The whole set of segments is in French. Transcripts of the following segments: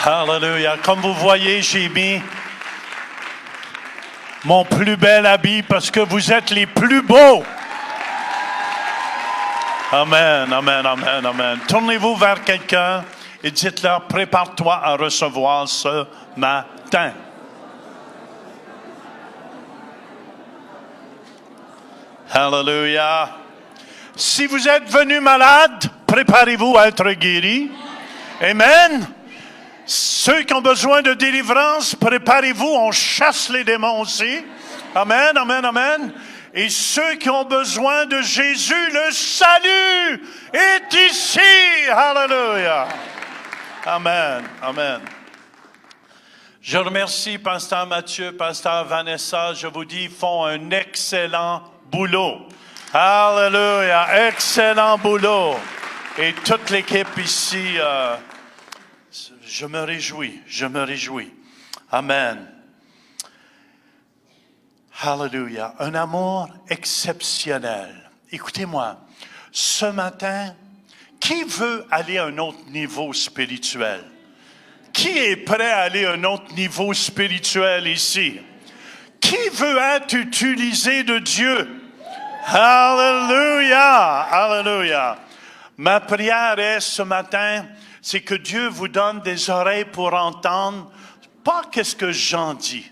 Hallelujah. Comme vous voyez, j'ai mis mon plus bel habit parce que vous êtes les plus beaux. Amen, amen, amen, amen. Tournez-vous vers quelqu'un et dites-leur, prépare-toi à recevoir ce matin. Hallelujah. Si vous êtes venu malade, préparez-vous à être guéri. Amen. Ceux qui ont besoin de délivrance, préparez-vous, on chasse les démons aussi. Amen, amen, amen. Et ceux qui ont besoin de Jésus, le salut est ici. Hallelujah. Amen, amen. Je remercie Pasteur Mathieu, Pasteur Vanessa. Je vous dis, ils font un excellent boulot. Hallelujah, excellent boulot. Et toute l'équipe ici, je me réjouis. Amen. Hallelujah. Un amour exceptionnel. Écoutez-moi, ce matin, qui veut aller à un autre niveau spirituel? Qui est prêt à aller à un autre niveau spirituel ici? Qui veut être utilisé de Dieu? Hallelujah! Hallelujah! Ma prière est ce matin, c'est que Dieu vous donne des oreilles pour entendre, pas qu'est-ce que j'en dis,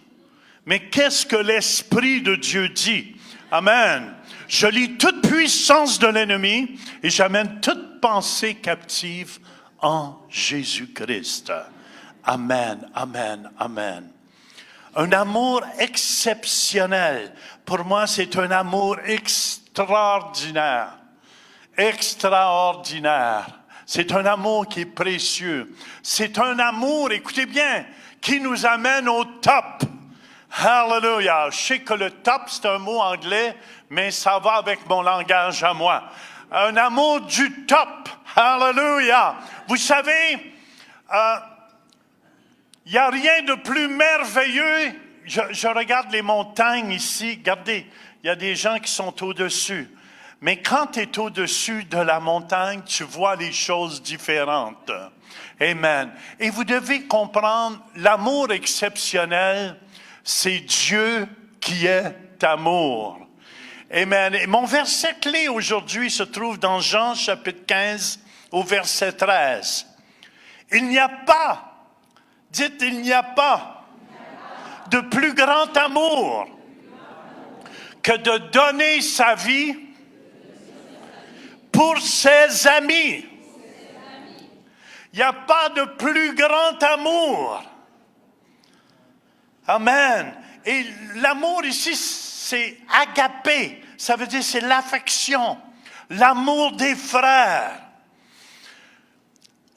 mais qu'est-ce que l'Esprit de Dieu dit. Amen. Je lis toute puissance de l'ennemi et j'amène toute pensée captive en Jésus-Christ. Amen, amen, amen. Un amour exceptionnel. Pour moi, c'est un amour extraordinaire. Extraordinaire. C'est un amour qui est précieux. C'est un amour, écoutez bien, qui nous amène au top. Hallelujah. Je sais que le top, c'est un mot anglais, mais ça va avec mon langage à moi. Un amour du top. Hallelujah. Vous savez, il n'y a rien de plus merveilleux. Je regarde les montagnes ici. Regardez, il y a des gens qui sont au-dessus. Mais quand tu es au-dessus de la montagne, tu vois les choses différentes. Amen. Et vous devez comprendre, l'amour exceptionnel, c'est Dieu qui est amour. Amen. Et mon verset clé aujourd'hui se trouve dans Jean chapitre 15 au verset 13. Il n'y a pas de plus grand amour que de donner sa vie pour ses amis. Il n'y a pas de plus grand amour. Amen. Et l'amour ici, c'est agapé. Ça veut dire c'est l'affection, l'amour des frères.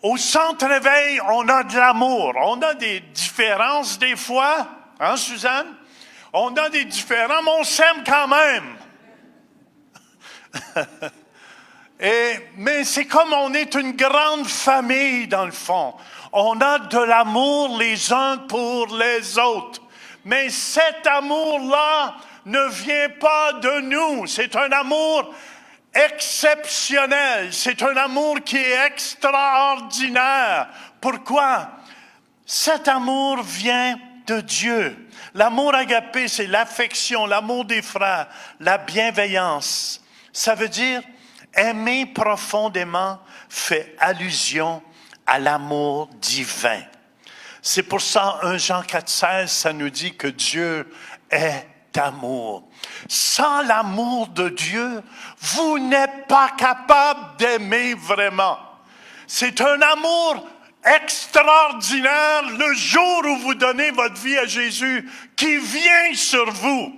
Au centre réveil, on a de l'amour. On a des différences des fois, hein, Suzanne? On a des différences, mais on s'aime quand même. Mais c'est comme on est une grande famille dans le fond. On a de l'amour les uns pour les autres. Mais cet amour-là ne vient pas de nous. C'est un amour exceptionnel. C'est un amour qui est extraordinaire. Pourquoi? Cet amour vient de Dieu. L'amour agapé, c'est l'affection, l'amour des frères, la bienveillance. Ça veut dire aimer profondément fait allusion à l'amour divin. C'est pour ça, 1 Jean 4,16, ça nous dit que Dieu est amour. Sans l'amour de Dieu, vous n'êtes pas capable d'aimer vraiment. C'est un amour extraordinaire le jour où vous donnez votre vie à Jésus qui vient sur vous.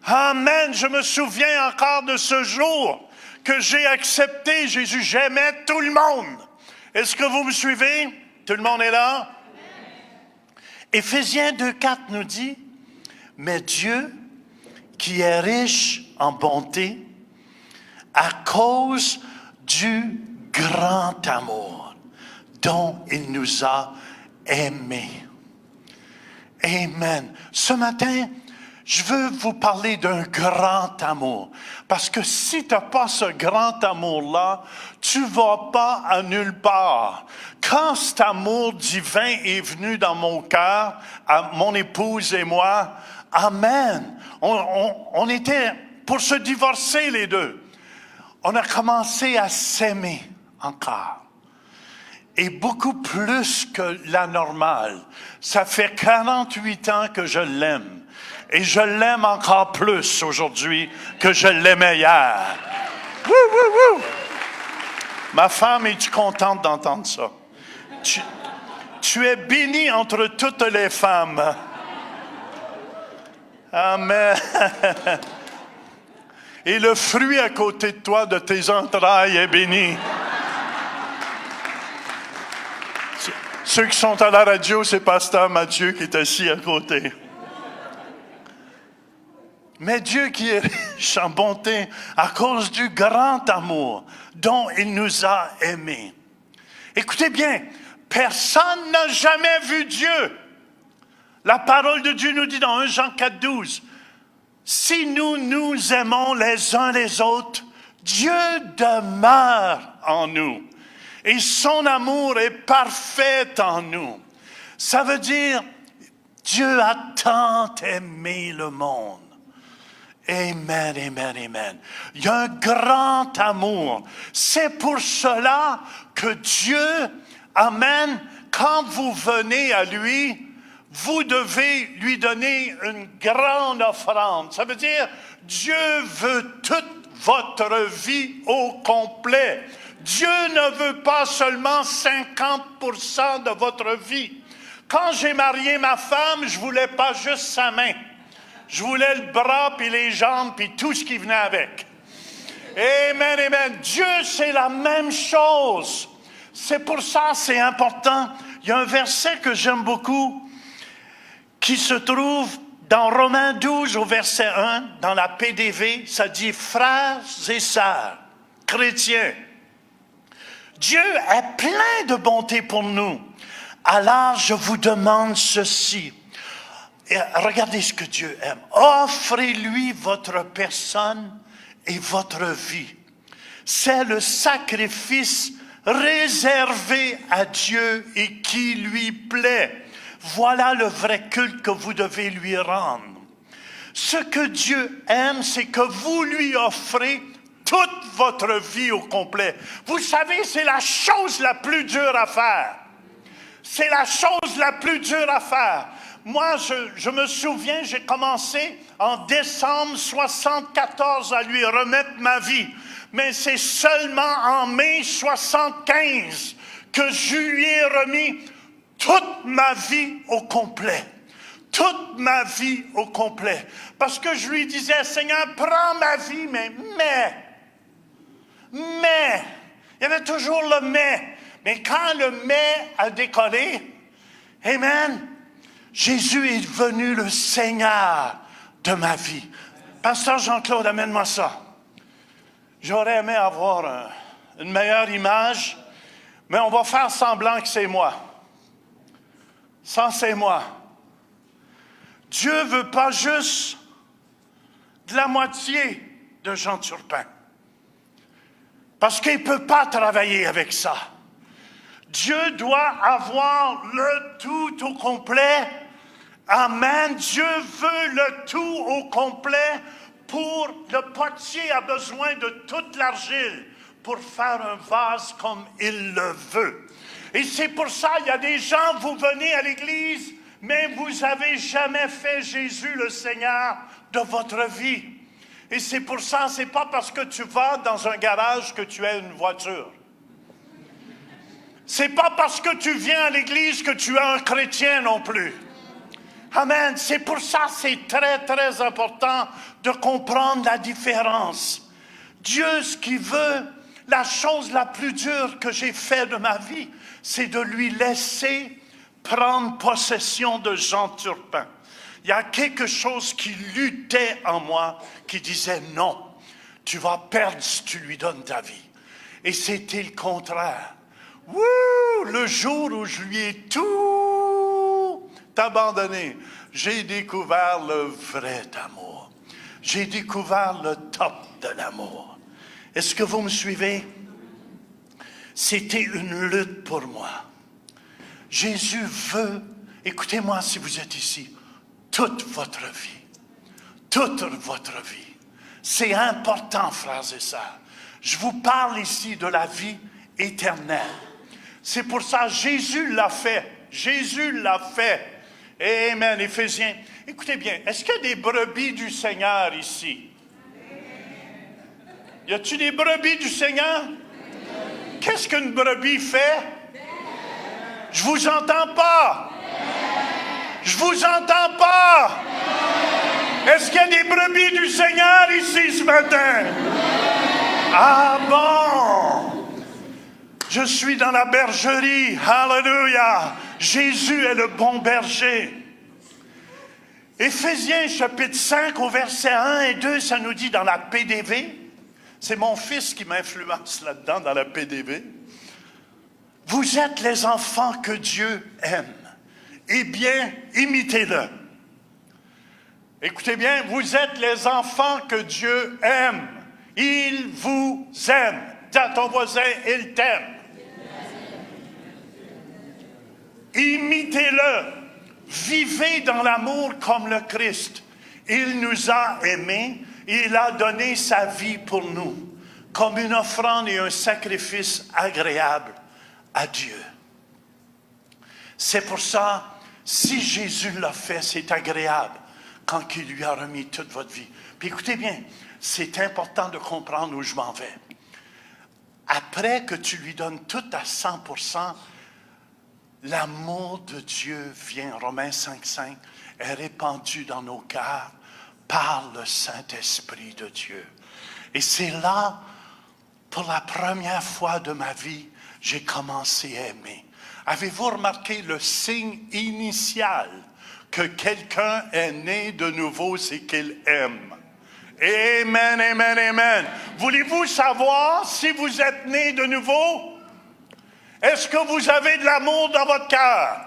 Amen. Je me souviens encore de ce jour que j'ai accepté Jésus. J'aimais tout le monde. Est-ce que vous me suivez? Tout le monde est là? Éphésiens 2,4 nous dit, mais Dieu, qui est riche en bonté, à cause du grand amour dont il nous a aimés. Amen. Ce matin, Je veux vous parler d'un grand amour. Parce que si tu n'as pas ce grand amour-là, tu ne vas pas à nulle part. Quand cet amour divin est venu dans mon cœur, à mon épouse et moi, amen. On était pour se divorcer les deux. On a commencé à s'aimer encore. Et beaucoup plus que la normale. Ça fait 48 ans que je l'aime. Et je l'aime encore plus aujourd'hui que je l'aimais hier. Wouh, wouh, wouh. Ma femme, es-tu contente d'entendre ça? Tu es bénie entre toutes les femmes. Amen. Et le fruit à côté de toi, de tes entrailles, est béni. Ceux qui sont à la radio, c'est Pasteur Mathieu qui est assis à côté. Mais Dieu qui est riche en bonté à cause du grand amour dont il nous a aimés. Écoutez bien, personne n'a jamais vu Dieu. La parole de Dieu nous dit dans 1 Jean 4,12, si nous nous aimons les uns les autres, Dieu demeure en nous. Et son amour est parfait en nous. Ça veut dire, Dieu a tant aimé le monde. Amen, amen, amen. Il y a un grand amour. C'est pour cela que Dieu, amen, quand vous venez à lui, vous devez lui donner une grande offrande. Ça veut dire, Dieu veut toute votre vie au complet. Dieu ne veut pas seulement 50% de votre vie. Quand j'ai marié ma femme, je voulais pas juste sa main. Je voulais le bras, puis les jambes, puis tout ce qui venait avec. Amen, amen. Dieu, c'est la même chose. C'est pour ça, c'est important. Il y a un verset que j'aime beaucoup qui se trouve dans Romains 12 au verset 1, dans la PDV. Ça dit « Frères et sœurs, chrétiens, Dieu est plein de bonté pour nous. Alors, je vous demande ceci. » Et regardez ce que Dieu aime. Offrez-lui votre personne et votre vie. C'est le sacrifice réservé à Dieu et qui lui plaît. Voilà le vrai culte que vous devez lui rendre. Ce que Dieu aime, c'est que vous lui offrez toute votre vie au complet. Vous savez, c'est la chose la plus dure à faire. C'est la chose la plus dure à faire. Moi, je me souviens, j'ai commencé en décembre 1974 à lui remettre ma vie. Mais c'est seulement en mai 1975 que je lui ai remis toute ma vie au complet. Toute ma vie au complet. Parce que je lui disais, Seigneur, prends ma vie, mais, il y avait toujours le mais. Mais quand le mais a décollé, amen, Jésus est devenu le Seigneur de ma vie. Pasteur Jean-Claude, amène-moi ça. J'aurais aimé avoir une meilleure image, mais on va faire semblant que c'est moi. Ça, c'est moi. Dieu ne veut pas juste de la moitié de Jean Turpin. Parce qu'il ne peut pas travailler avec ça. Dieu doit avoir le tout au complet. Amen. Dieu veut le tout au complet pour le potier a besoin de toute l'argile pour faire un vase comme il le veut. Et c'est pour ça, il y a des gens, vous venez à l'église, mais vous n'avez jamais fait Jésus le Seigneur de votre vie. Et c'est pour ça, c'est pas parce que tu vas dans un garage que tu as une voiture. C'est pas parce que tu viens à l'église que tu es un chrétien non plus. Amen. C'est pour ça, c'est très, très important de comprendre la différence. Dieu, ce qu'il veut, la chose la plus dure que j'ai faite de ma vie, c'est de lui laisser prendre possession de Jean Turpin. Il y a quelque chose qui luttait en moi, qui disait non, tu vas perdre si tu lui donnes ta vie. Et c'était le contraire. Wouh! Le jour où je lui ai tout t'abandonner. J'ai découvert le vrai amour. J'ai découvert le top de l'amour. Est-ce que vous me suivez? C'était une lutte pour moi. Jésus veut, écoutez-moi si vous êtes ici, toute votre vie. Toute votre vie. C'est important, frères et sœurs. Je vous parle ici de la vie éternelle. C'est pour ça que Jésus l'a fait. Jésus l'a fait. Amen. Éphésiens. Écoutez bien, est-ce qu'il y a des brebis du Seigneur ici? Y a-t-il des brebis du Seigneur? Qu'est-ce qu'une brebis fait? Je vous entends pas. Je vous entends pas. Est-ce qu'il y a des brebis du Seigneur ici ce matin? Ah bon? Je suis dans la bergerie. Alléluia. Jésus est le bon berger. Éphésiens chapitre 5 au verset 1 et 2, ça nous dit dans la PDV. C'est mon fils qui m'influence là-dedans, dans la PDV. Vous êtes les enfants que Dieu aime. Eh bien, imitez-le. Écoutez bien, vous êtes les enfants que Dieu aime. Il vous aime. Dis à ton voisin, il t'aime. Imitez-le. Vivez dans l'amour comme le Christ. Il nous a aimés. Il a donné sa vie pour nous, comme une offrande et un sacrifice agréable à Dieu. C'est pour ça, si Jésus l'a fait, c'est agréable quand il lui a remis toute votre vie. Puis écoutez bien, c'est important de comprendre où je m'en vais. Après que tu lui donnes tout à 100%, l'amour de Dieu vient, Romains 5,5, est répandu dans nos cœurs par le Saint-Esprit de Dieu. Et c'est là, pour la première fois de ma vie, j'ai commencé à aimer. Avez-vous remarqué le signe initial que quelqu'un est né de nouveau, c'est qu'il aime? Amen, amen, amen. Voulez-vous savoir si vous êtes né de nouveau? Est-ce que vous avez de l'amour dans votre cœur?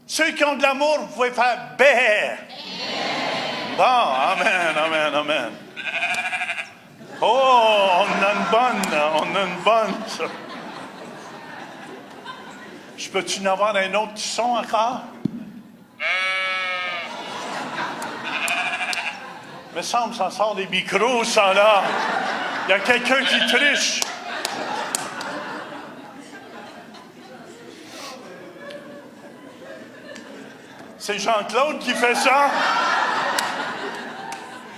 Ceux qui ont de l'amour, vous pouvez faire « bé ». Bon, amen, amen, amen. Oh, on a une bonne. Ça. Je peux-tu en avoir un autre son encore? Il me semble que ça sort des micros, ça, là. Il y a quelqu'un qui triche. C'est Jean-Claude qui fait ça.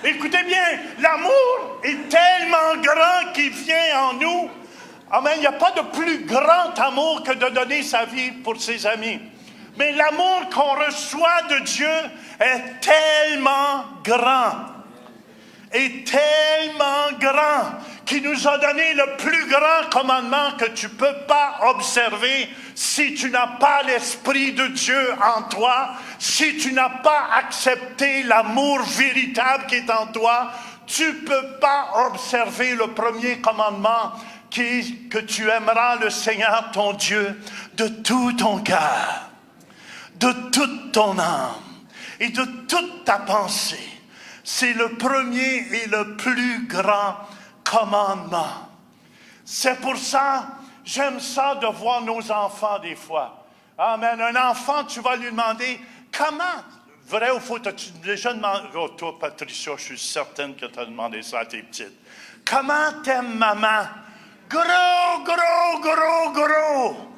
Écoutez bien, l'amour est tellement grand qu'il vient en nous. Amen. Il n'y a pas de plus grand amour que de donner sa vie pour ses amis. Mais l'amour qu'on reçoit de Dieu est tellement grand. Est tellement grand qu'il nous a donné le plus grand commandement que tu ne peux pas observer si tu n'as pas l'Esprit de Dieu en toi, si tu n'as pas accepté l'amour véritable qui est en toi, tu ne peux pas observer le premier commandement que tu aimeras le Seigneur ton Dieu de tout ton cœur, de toute ton âme et de toute ta pensée. C'est le premier et le plus grand commandement. C'est pour ça, j'aime ça de voir nos enfants des fois. Amen. Un enfant, tu vas lui demander, comment, vrai ou faux, as-tu déjà demandé, oh toi Patricia, je suis certaine que tu as demandé ça à tes petites. Comment t'aimes maman? Gros, gros, gros, gros.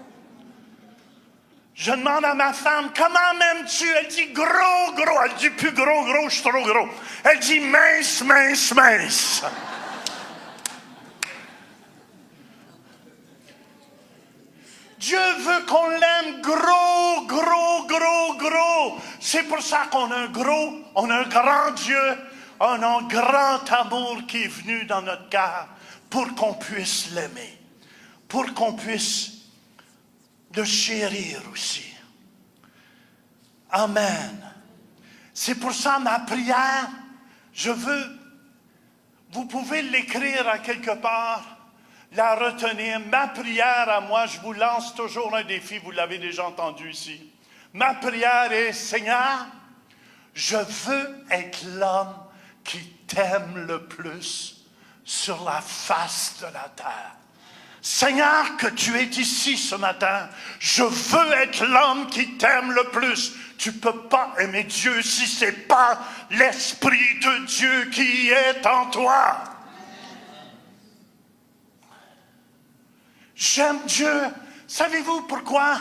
Je demande à ma femme, comment m'aimes-tu? Elle dit gros, gros. Elle dit plus gros, gros, je suis trop gros. Elle dit mince, mince, mince. Dieu veut qu'on l'aime gros, gros, gros, gros. C'est pour ça qu'on a un grand Dieu, on a un grand amour qui est venu dans notre cœur pour qu'on puisse l'aimer, pour qu'on puisse le chérir aussi. Amen. C'est pour ça ma prière, vous pouvez l'écrire à quelque part, la retenir. Ma prière à moi, je vous lance toujours un défi, vous l'avez déjà entendu ici. Ma prière est, Seigneur, je veux être l'homme qui t'aime le plus sur la face de la terre. Seigneur, que tu es ici ce matin, je veux être l'homme qui t'aime le plus. Tu ne peux pas aimer Dieu si ce n'est pas l'Esprit de Dieu qui est en toi. J'aime Dieu. Savez-vous pourquoi?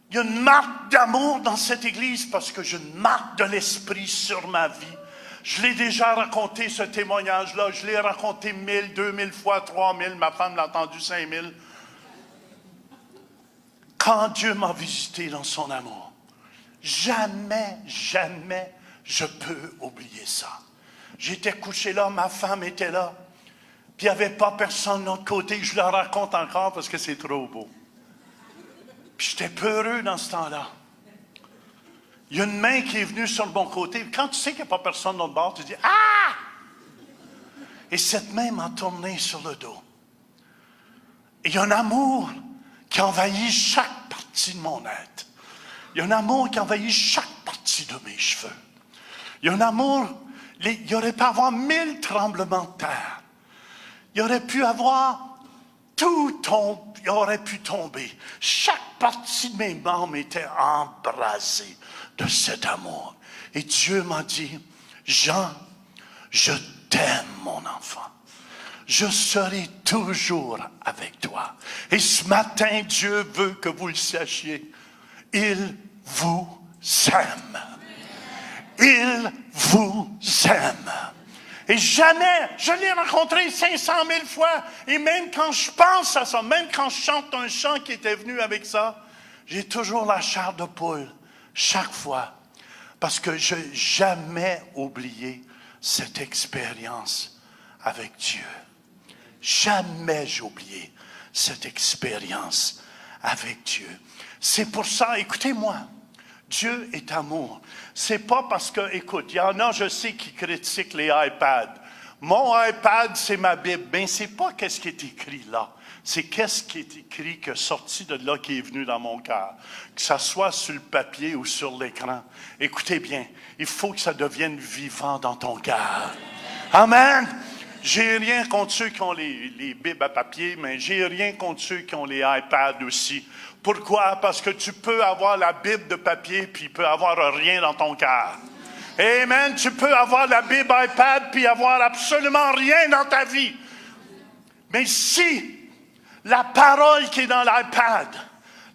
Il y a une marque d'amour dans cette église parce que j'ai une marque de l'Esprit sur ma vie. Je l'ai déjà raconté, ce témoignage-là. Je l'ai raconté 1000, 2000 fois, 3000. Ma femme l'a entendu 5000. Quand Dieu m'a visité dans son amour, jamais, jamais je peux oublier ça. J'étais couché là, ma femme était là, puis il n'y avait pas personne de l'autre côté. Je le raconte encore parce que c'est trop beau. Puis j'étais peureux dans ce temps-là. Il y a une main qui est venue sur le bon côté. Quand tu sais qu'il n'y a pas personne de l'autre bord, tu dis « Ah! » Et cette main m'a tourné sur le dos. Et il y a un amour qui envahit chaque partie de mon être. Il y a un amour qui envahit chaque partie de mes cheveux. Il y a un amour, il aurait pu avoir 1000 tremblements de terre. Il aurait pu avoir il aurait pu tomber. Chaque partie de mes membres était embrasée de cet amour. Et Dieu m'a dit, Jean, je t'aime, mon enfant. Je serai toujours avec toi. Et ce matin, Dieu veut que vous le sachiez. Il vous aime. Il vous aime. Et jamais, je l'ai rencontré 500 000 fois. Et même quand je pense à ça, même quand je chante un chant qui était venu avec ça, j'ai toujours la chair de poule, chaque fois. Parce que je n'ai jamais oublié cette expérience avec Dieu. Jamais j'ai oublié cette expérience avec Dieu. C'est pour ça, écoutez-moi, Dieu est amour. C'est pas parce que, écoute, il y en a, je sais, qui critiquent les iPads. Mon iPad, c'est ma Bible. Ben, c'est pas qu'est-ce qui est écrit là. C'est qu'est-ce qui est écrit, que sorti de là, qui est venu dans mon cœur. Que ça soit sur le papier ou sur l'écran. Écoutez bien, il faut que ça devienne vivant dans ton cœur. Amen. J'ai rien contre ceux qui ont les Bibles à papier, mais j'ai rien contre ceux qui ont les iPads aussi. Pourquoi? Parce que tu peux avoir la Bible de papier, puis il peut avoir rien dans ton cœur. Amen. Tu peux avoir la Bible iPad, puis avoir absolument rien dans ta vie. Mais si la parole qui est dans l'iPad,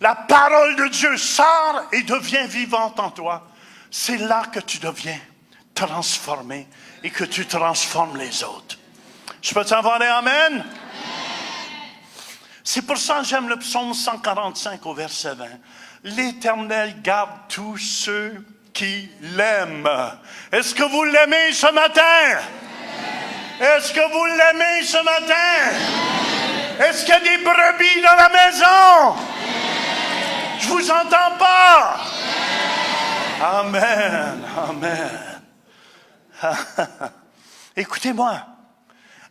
la parole de Dieu sort et devient vivante en toi, c'est là que tu deviens transformé et que tu transformes les autres. Je peux t'avoir un amen? C'est pour ça que j'aime le psaume 145 au verset 20. L'Éternel garde tous ceux qui l'aiment. Est-ce que vous l'aimez ce matin? Est-ce que vous l'aimez ce matin? Est-ce qu'il y a des brebis dans la maison? Je vous entends pas. Amen. Amen. Écoutez-moi.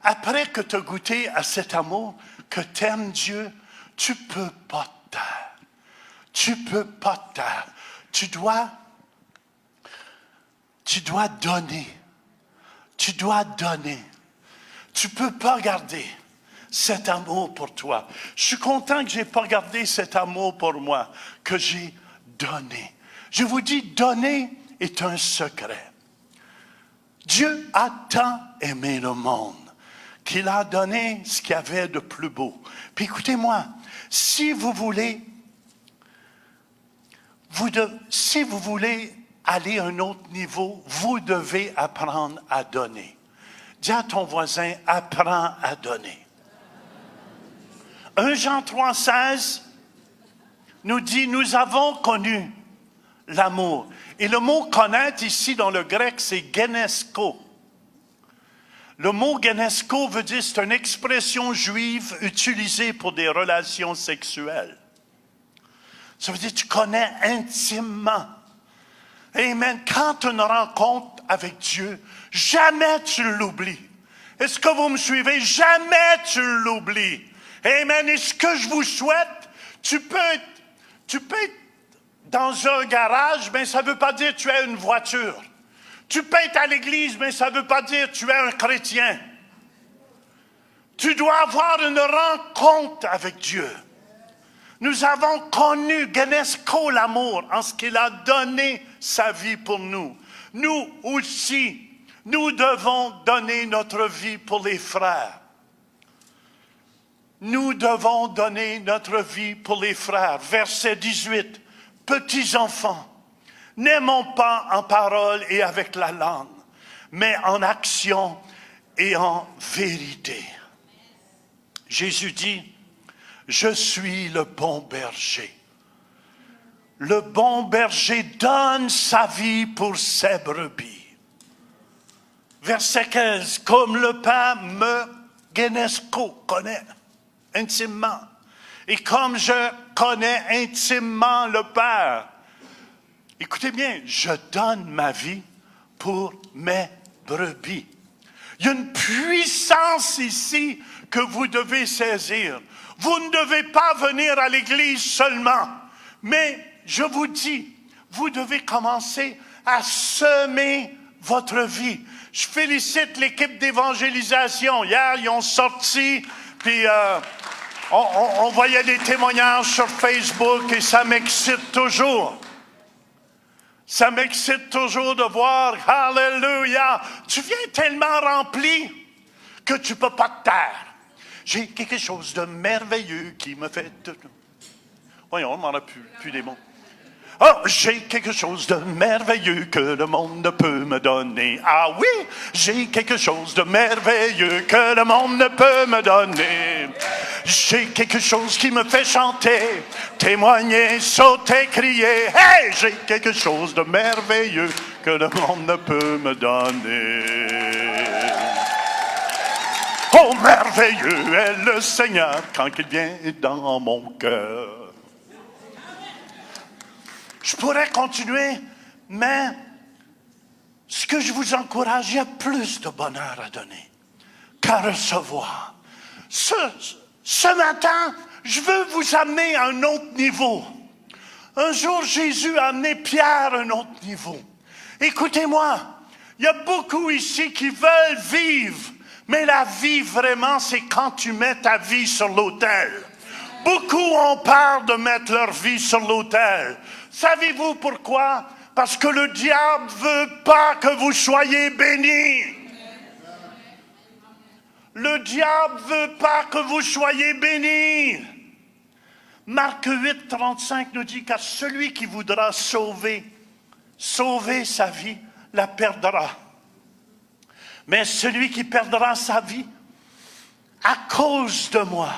Après que tu as goûté à cet amour, que tu aimes Dieu, tu ne peux pas te taire. Tu ne peux pas te taire. Tu dois donner. Tu dois donner. Tu ne peux pas garder cet amour pour toi. Je suis content que je n'ai pas gardé cet amour pour moi, que j'ai donné. Je vous dis, donner est un secret. Dieu a tant aimé le monde qu'il a donné ce qu'il y avait de plus beau. Puis écoutez-moi, si vous voulez aller à un autre niveau, vous devez apprendre à donner. Dis à ton voisin, apprends à donner. 1 Jean 3,16 nous dit, nous avons connu l'amour. Et le mot connaître ici dans le grec, c'est genesko. Le mot genesko veut dire, c'est une expression juive utilisée pour des relations sexuelles. Ça veut dire, tu connais intimement. Amen. Quand tu as une rencontre avec Dieu, jamais tu l'oublies. Est-ce que vous me suivez? Jamais tu l'oublies. Amen. Et ce que je vous souhaite, tu peux être dans un garage, mais ça ne veut pas dire que tu es une voiture. Tu peintes à l'église, mais ça ne veut pas dire que tu es un chrétien. Tu dois avoir une rencontre avec Dieu. Nous avons connu Genesco l'amour en ce qu'il a donné sa vie pour nous. Nous aussi, nous devons donner notre vie pour les frères. Nous devons donner notre vie pour les frères. Verset 18. Petits enfants, n'aimons pas en parole et avec la langue, mais en action et en vérité. Jésus dit, je suis le bon berger. Le bon berger donne sa vie pour ses brebis. Verset 15, comme le Père me connaît intimement, et comme je connais intimement le Père, écoutez bien, je donne ma vie pour mes brebis. Il y a une puissance ici que vous devez saisir. Vous ne devez pas venir à l'église seulement, mais je vous dis, vous devez commencer à semer votre vie. Je félicite l'équipe d'évangélisation. Hier, ils ont sorti, puis on voyait des témoignages sur Facebook et ça m'excite toujours. Ça m'excite toujours de voir, alléluia, tu viens tellement rempli que tu ne peux pas te taire. J'ai quelque chose de merveilleux qui me fait... Voyons, on m'en a plus des mots. Oh, j'ai quelque chose de merveilleux que le monde ne peut me donner. Ah oui, j'ai quelque chose de merveilleux que le monde ne peut me donner. J'ai quelque chose qui me fait chanter, témoigner, sauter, crier. Hey, j'ai quelque chose de merveilleux que le monde ne peut me donner. Oh, merveilleux est le Seigneur quand il vient dans mon cœur. Je pourrais continuer, mais ce que je vous encourage, il y a plus de bonheur à donner qu'à recevoir. Ce matin, je veux vous amener à un autre niveau. Un jour, Jésus a amené Pierre à un autre niveau. Écoutez-moi, il y a beaucoup ici qui veulent vivre, mais la vie vraiment, c'est quand tu mets ta vie sur l'autel. Beaucoup ont peur de mettre leur vie sur l'autel. Savez-vous pourquoi? Parce que le diable ne veut pas que vous soyez bénis. Le diable ne veut pas que vous soyez bénis. Marc 8, 35 nous dit, car celui qui voudra sauver sa vie, la perdra. Mais celui qui perdra sa vie, à cause de moi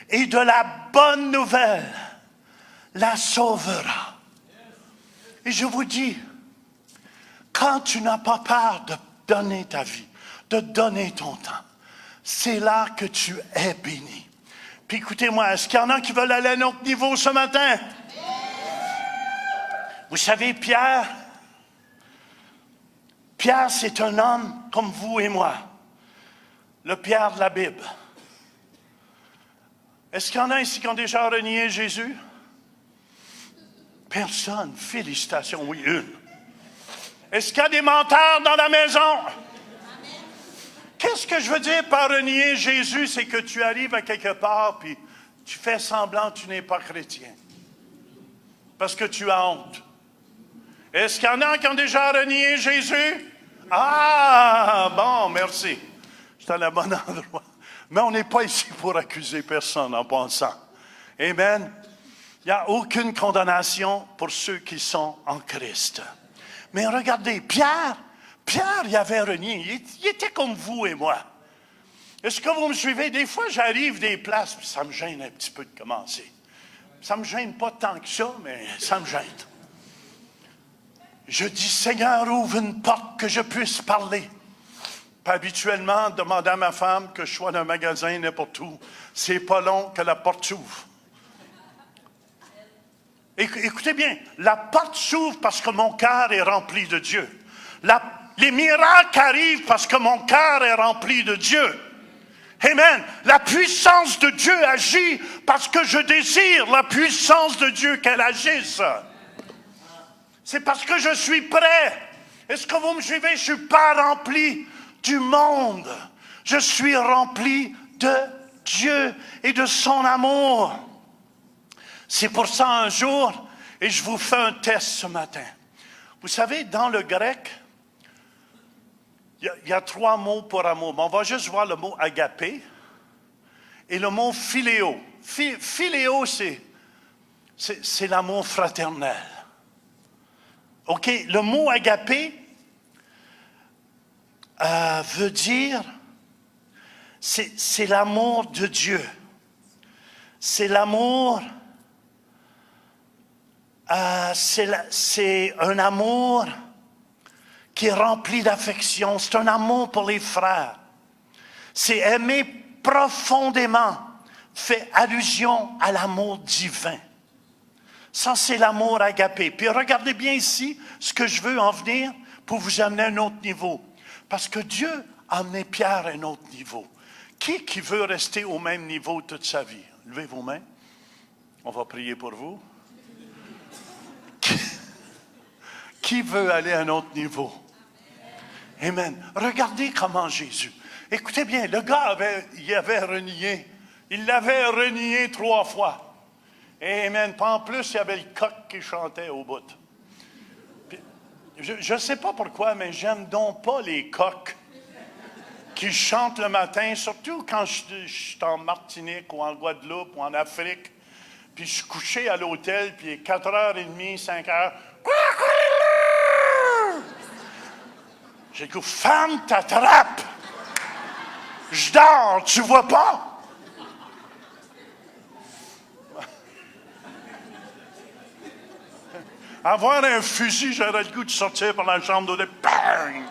et de la bonne nouvelle, la sauvera. Et je vous dis, quand tu n'as pas peur de donner ta vie, de donner ton temps, c'est là que tu es béni. Puis écoutez-moi, est-ce qu'il y en a qui veulent aller à un autre niveau ce matin? Vous savez, Pierre, c'est un homme comme vous et moi. Le Pierre de la Bible. Est-ce qu'il y en a ici qui ont déjà renié Jésus? Personne. Félicitations, oui, une. Est-ce qu'il y a des menteurs dans la maison? Qu'est-ce que je veux dire par renier Jésus? C'est que tu arrives à quelque part puis tu fais semblant que tu n'es pas chrétien. Parce que tu as honte. Est-ce qu'il y en a qui ont déjà renié Jésus? Ah, bon, merci. C'est à la bonne endroit. Mais on n'est pas ici pour accuser personne en pensant. Amen. Il n'y a aucune condamnation pour ceux qui sont en Christ. Mais regardez, Pierre, il avait renié. Il était comme vous et moi. Est-ce que vous me suivez? Des fois, j'arrive des places, puis ça me gêne un petit peu de commencer. Ça ne me gêne pas tant que ça, mais ça me gêne. Je dis, Seigneur, ouvre une porte que je puisse parler. Pas habituellement, demander à ma femme que je sois dans un magasin n'importe où. C'est pas long que la porte s'ouvre. Écoutez bien, la porte s'ouvre parce que mon cœur est rempli de Dieu. Les miracles arrivent parce que mon cœur est rempli de Dieu. Amen. La puissance de Dieu agit parce que je désire la puissance de Dieu qu'elle agisse. C'est parce que je suis prêt. Est-ce que vous me suivez? Je ne suis pas rempli du monde. Je suis rempli de Dieu et de son amour. C'est pour ça un jour, et je vous fais un test ce matin. Vous savez, dans le grec, il y a 3 mots pour amour. Mais on va juste voir le mot agapé et le mot philéo. Philéo, c'est l'amour fraternel. OK, le mot agapé veut dire, c'est l'amour de Dieu. C'est l'amour, c'est un amour qui est rempli d'affection. C'est un amour pour les frères. C'est aimer profondément, fait allusion à l'amour divin. Ça, c'est l'amour agapé. Puis regardez bien ici ce que je veux en venir pour vous amener à un autre niveau. Parce que Dieu a amené Pierre à un autre niveau. Qui veut rester au même niveau toute sa vie? Levez vos mains. On va prier pour vous. Qui veut aller à un autre niveau? Amen. Regardez comment Jésus. Écoutez bien, le gars il avait renié. Il l'avait renié 3 fois. Amen. Pas en plus, il y avait le coq qui chantait au bout. Puis, je ne sais pas pourquoi, mais j'aime donc pas les coqs qui chantent le matin, surtout quand je suis en Martinique ou en Guadeloupe ou en Afrique. Puis je suis couché à l'hôtel, puis il est 4h30, 5h. J'ai dit, femme, t'attrape! Je dors, tu vois pas? Avoir un fusil, j'aurais le goût de sortir par la chambre d'hôtel. Bang!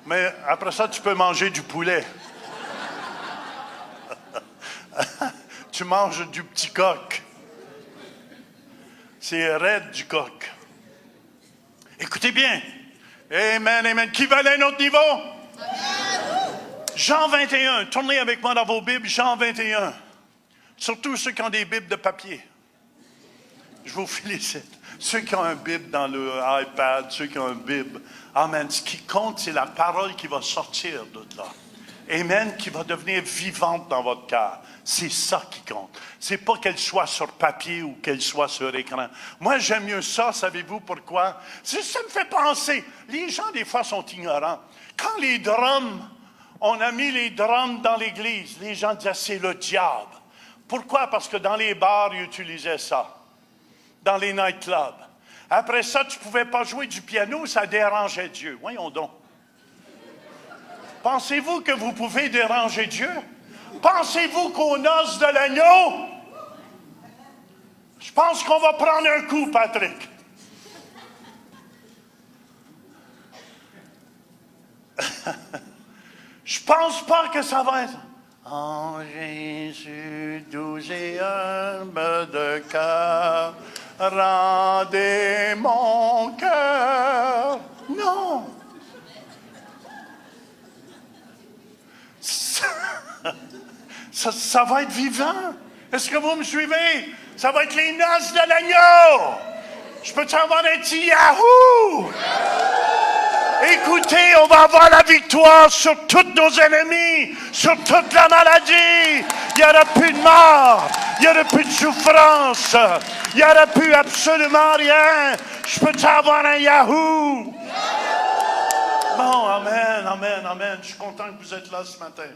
Mais après ça, tu peux manger du poulet. Tu manges du petit coq. C'est raide du coq. Écoutez bien. Amen, amen. Qui va aller à un autre niveau? Amen. Jean 21. Tournez avec moi dans vos Bibles, Jean 21. Surtout ceux qui ont des Bibles de papier. Je vous félicite. Ceux qui ont un Bible dans le iPad, ceux qui ont un Bible. Amen. Ce qui compte, c'est la parole qui va sortir de là. Amen, qui va devenir vivante dans votre cœur. C'est ça qui compte. C'est pas qu'elle soit sur papier ou qu'elle soit sur écran. Moi, j'aime mieux ça, savez-vous pourquoi? Ça me fait penser. Les gens, des fois, sont ignorants. Quand les drums, on a mis les drums dans l'église, les gens disaient, c'est le diable. Pourquoi? Parce que dans les bars, ils utilisaient ça. Dans les nightclubs. Après ça, tu ne pouvais pas jouer du piano, ça dérangeait Dieu. Voyons donc. Pensez-vous que vous pouvez déranger Dieu? Pensez-vous qu'aux noces de l'agneau? Je pense qu'on va prendre un coup, Patrick. Je pense pas que ça va être... En Jésus, doux et humble de cœur, rendez mon cœur. Non. Ça va être vivant. Est-ce que vous me suivez? Ça va être les noces de l'agneau. Je peux avoir un petit Yahoo? Écoutez, on va avoir la victoire sur tous nos ennemis, sur toute la maladie. Il n'y aura plus de mort, il n'y aura plus de souffrance, il n'y aura plus absolument rien. Je peux avoir un Yahoo? Bon, amen, amen, amen. Je suis content que vous êtes là ce matin.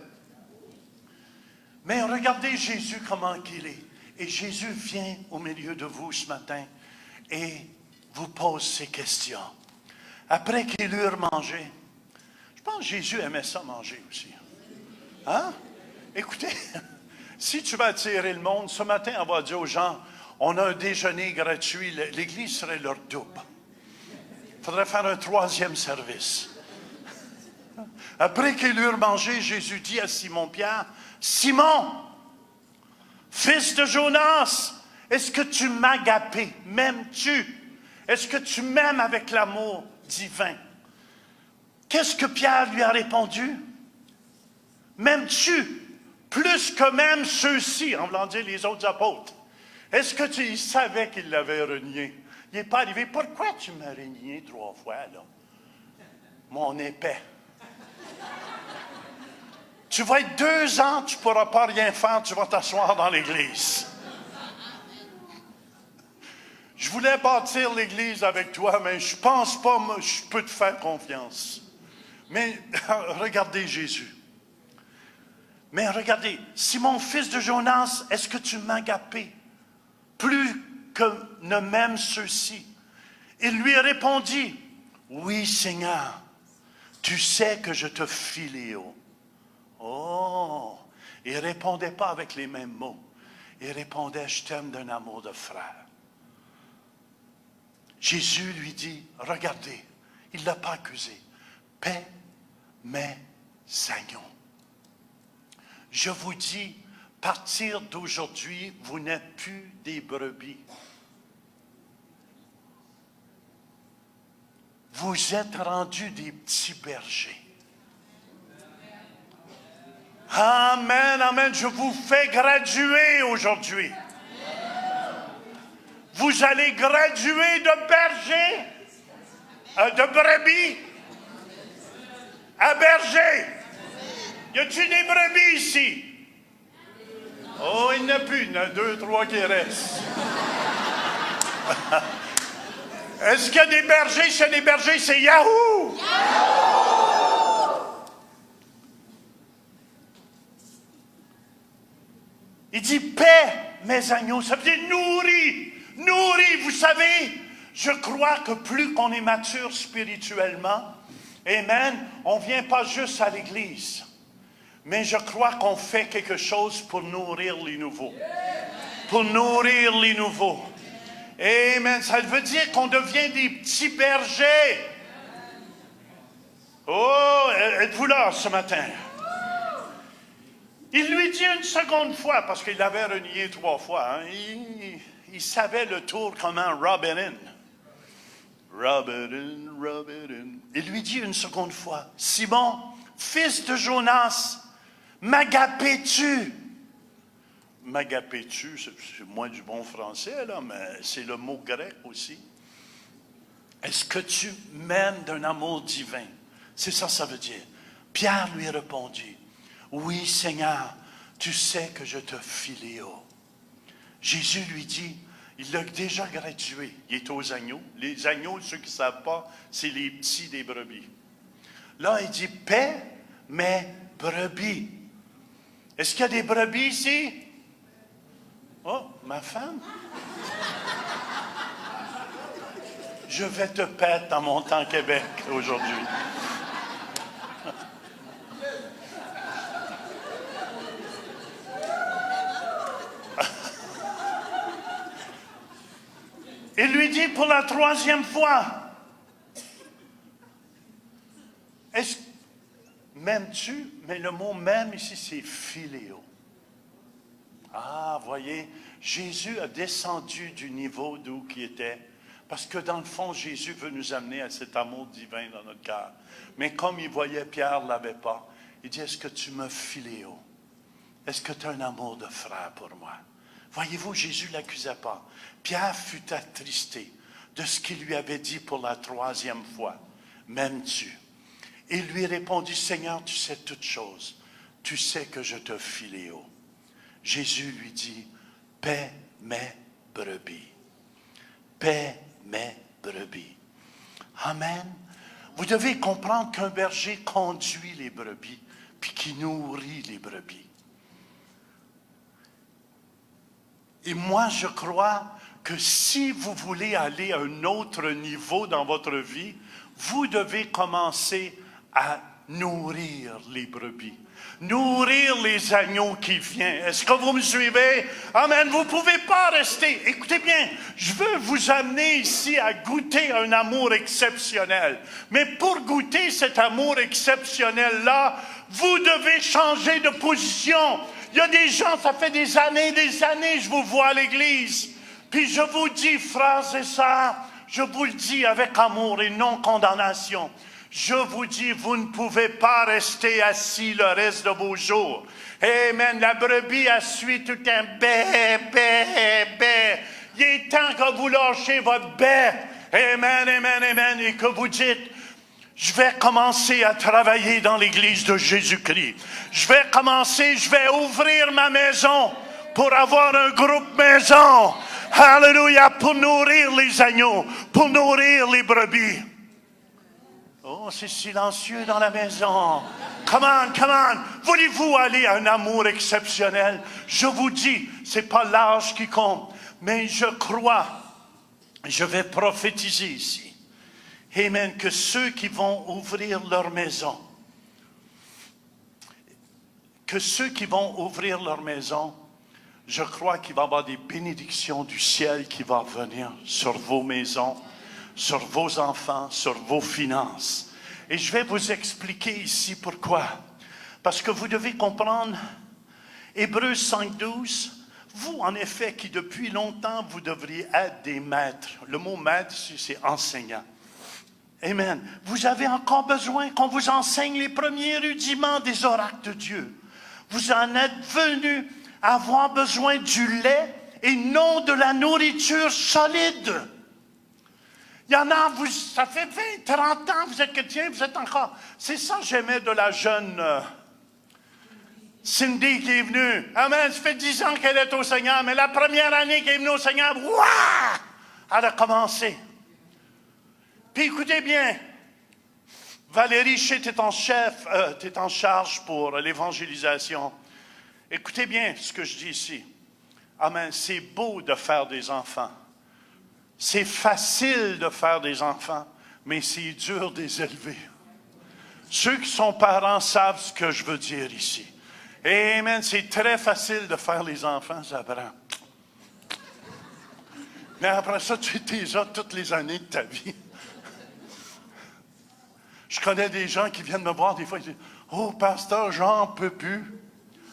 Mais regardez Jésus comment il est. Et Jésus vient au milieu de vous ce matin et vous pose ces questions. Après qu'ils eurent mangé, je pense que Jésus aimait ça manger aussi. Hein? Écoutez, si tu vas attirer le monde, ce matin, on va dire aux gens, on a un déjeuner gratuit, l'Église serait leur double. Il faudrait faire un 3e service. Après qu'ils eurent mangé, Jésus dit à Simon-Pierre, « Simon, fils de Jonas, est-ce que tu m'agapes? M'aimes-tu? Est-ce que tu m'aimes avec l'amour divin? » Qu'est-ce que Pierre lui a répondu? « M'aimes-tu? » plus que même ceux-ci, en voulant dire les autres apôtres. Est-ce que tu savais qu'il l'avait renié? Il n'est pas arrivé. Pourquoi tu m'as renié 3 fois, là? Mon épais. Tu vas être 2 ans, tu ne pourras pas rien faire, tu vas t'asseoir dans l'église. Je voulais bâtir l'église avec toi, mais je ne pense pas que je peux te faire confiance. Mais regardez Jésus. Mais regardez, Simon, fils de Jonas, est-ce que tu m'as agapé plus que ne m'aiment ceux-ci? Il lui répondit, oui, Seigneur, tu sais que je te filéo. Oh, il ne répondait pas avec les mêmes mots. Il répondait, je t'aime d'un amour de frère. Jésus lui dit, regardez, il ne l'a pas accusé. Paix mes agneaux. Je vous dis, à partir d'aujourd'hui, vous n'êtes plus des brebis. Vous êtes rendus des petits bergers. Amen, amen. Je vous fais graduer aujourd'hui. Vous allez graduer de berger, de brebis, à berger. Y a-t-il des brebis ici? Oh, il n'y en a plus. Il y en a 2, 3 qui restent. Est-ce qu'il y a des bergers? S'il y a des bergers, c'est Yahoo! Il dit, paix, mes agneaux. Ça veut dire nourris. Nourris, vous savez, je crois que plus qu'on est mature spirituellement, amen, on ne vient pas juste à l'église. Mais je crois qu'on fait quelque chose pour nourrir les nouveaux. Pour nourrir les nouveaux. Amen. Ça veut dire qu'on devient des petits bergers. Oh, êtes-vous là ce matin? Il lui dit une seconde fois, parce qu'il l'avait renié 3 fois. Hein, il savait le tour comment rub it in. Rub it in, rub it in. Il lui dit une seconde fois, Simon, fils de Jonas, m'agapais-tu? M'agapais-tu, c'est moins du bon français, là, mais c'est le mot grec aussi. Est-ce que tu m'aimes d'un amour divin? C'est ça, ça veut dire. Pierre lui répondit, oui, Seigneur, tu sais que je te filéo. Jésus lui dit, il l'a déjà gradué. Il est aux agneaux. Les agneaux, ceux qui ne savent pas, c'est les petits des brebis. Là, il dit, paix mes brebis. Est-ce qu'il y a des brebis ici? Oh, ma femme. Je vais te paître dans mon temps Québec aujourd'hui. Il lui dit pour la 3e fois, est-ce m'aimes-tu? Mais le mot même ici, c'est philéo. Ah, voyez, Jésus a descendu du niveau d'où il était. Parce que dans le fond, Jésus veut nous amener à cet amour divin dans notre cœur. Mais comme il voyait Pierre ne l'avait pas, il dit, est-ce que tu me philéo? Est-ce que tu as un amour de frère pour moi? Voyez-vous, Jésus ne l'accusait pas. Pierre fut attristé de ce qu'il lui avait dit pour la 3e fois. M'aimes-tu? Il lui répondit, Seigneur, tu sais toutes choses. Tu sais que je te filéo. Jésus lui dit, paie mes brebis. Paie mes brebis. Amen. Vous devez comprendre qu'un berger conduit les brebis, puis qui nourrit les brebis. Et moi, je crois que si vous voulez aller à un autre niveau dans votre vie, vous devez commencer à nourrir les brebis. Nourrir les agneaux qui viennent. Est-ce que vous me suivez? Amen. Vous ne pouvez pas rester. Écoutez bien, je veux vous amener ici à goûter un amour exceptionnel. Mais pour goûter cet amour exceptionnel-là, vous devez changer de position. Il y a des gens, ça fait des années, je vous vois à l'église. Puis je vous dis, frères et sœurs, je vous le dis avec amour et non condamnation. Je vous dis, vous ne pouvez pas rester assis le reste de vos jours. Amen. La brebis a suivi tout un bé, bé, bé. Il est temps que vous lâchez votre bé. Amen, amen, amen. Et que vous dites, je vais commencer à travailler dans l'Église de Jésus-Christ. Je vais ouvrir ma maison pour avoir un groupe maison. Alléluia, pour nourrir les agneaux, pour nourrir les brebis. Oh, c'est silencieux dans la maison. Come on, come on. Voulez-vous aller à un amour exceptionnel? Je vous dis, c'est pas l'âge qui compte, mais je crois, je vais prophétiser ici. Amen, que ceux qui vont ouvrir leur maison, je crois qu'il va y avoir des bénédictions du ciel qui vont venir sur vos maisons, sur vos enfants, sur vos finances. Et je vais vous expliquer ici pourquoi. Parce que vous devez comprendre, Hébreux 5.12, vous, en effet, qui depuis longtemps, vous devriez être des maîtres. Le mot maître, c'est enseignant. Amen. Vous avez encore besoin qu'on vous enseigne les premiers rudiments des oracles de Dieu. Vous en êtes venus à avoir besoin du lait et non de la nourriture solide. Il y en a, ça fait 20, 30 ans, vous êtes chrétien, vous êtes encore... C'est ça que j'aimais de la jeune Cindy qui est venue. Amen, ça fait 10 ans qu'elle est au Seigneur, mais la première année qu'elle est venue au Seigneur, wouah! Elle a commencé. Puis écoutez bien, Valérie, tu es en charge pour l'évangélisation. Écoutez bien ce que je dis ici. Amen, c'est beau de faire des enfants. C'est facile de faire des enfants, mais c'est dur de les élever. Ceux qui sont parents savent ce que je veux dire ici. Amen, c'est très facile de faire les enfants, ça prend. Mais après ça, tu les as toutes les années de ta vie. Je connais des gens qui viennent me voir des fois, ils disent « Oh, pasteur, j'en peux plus. »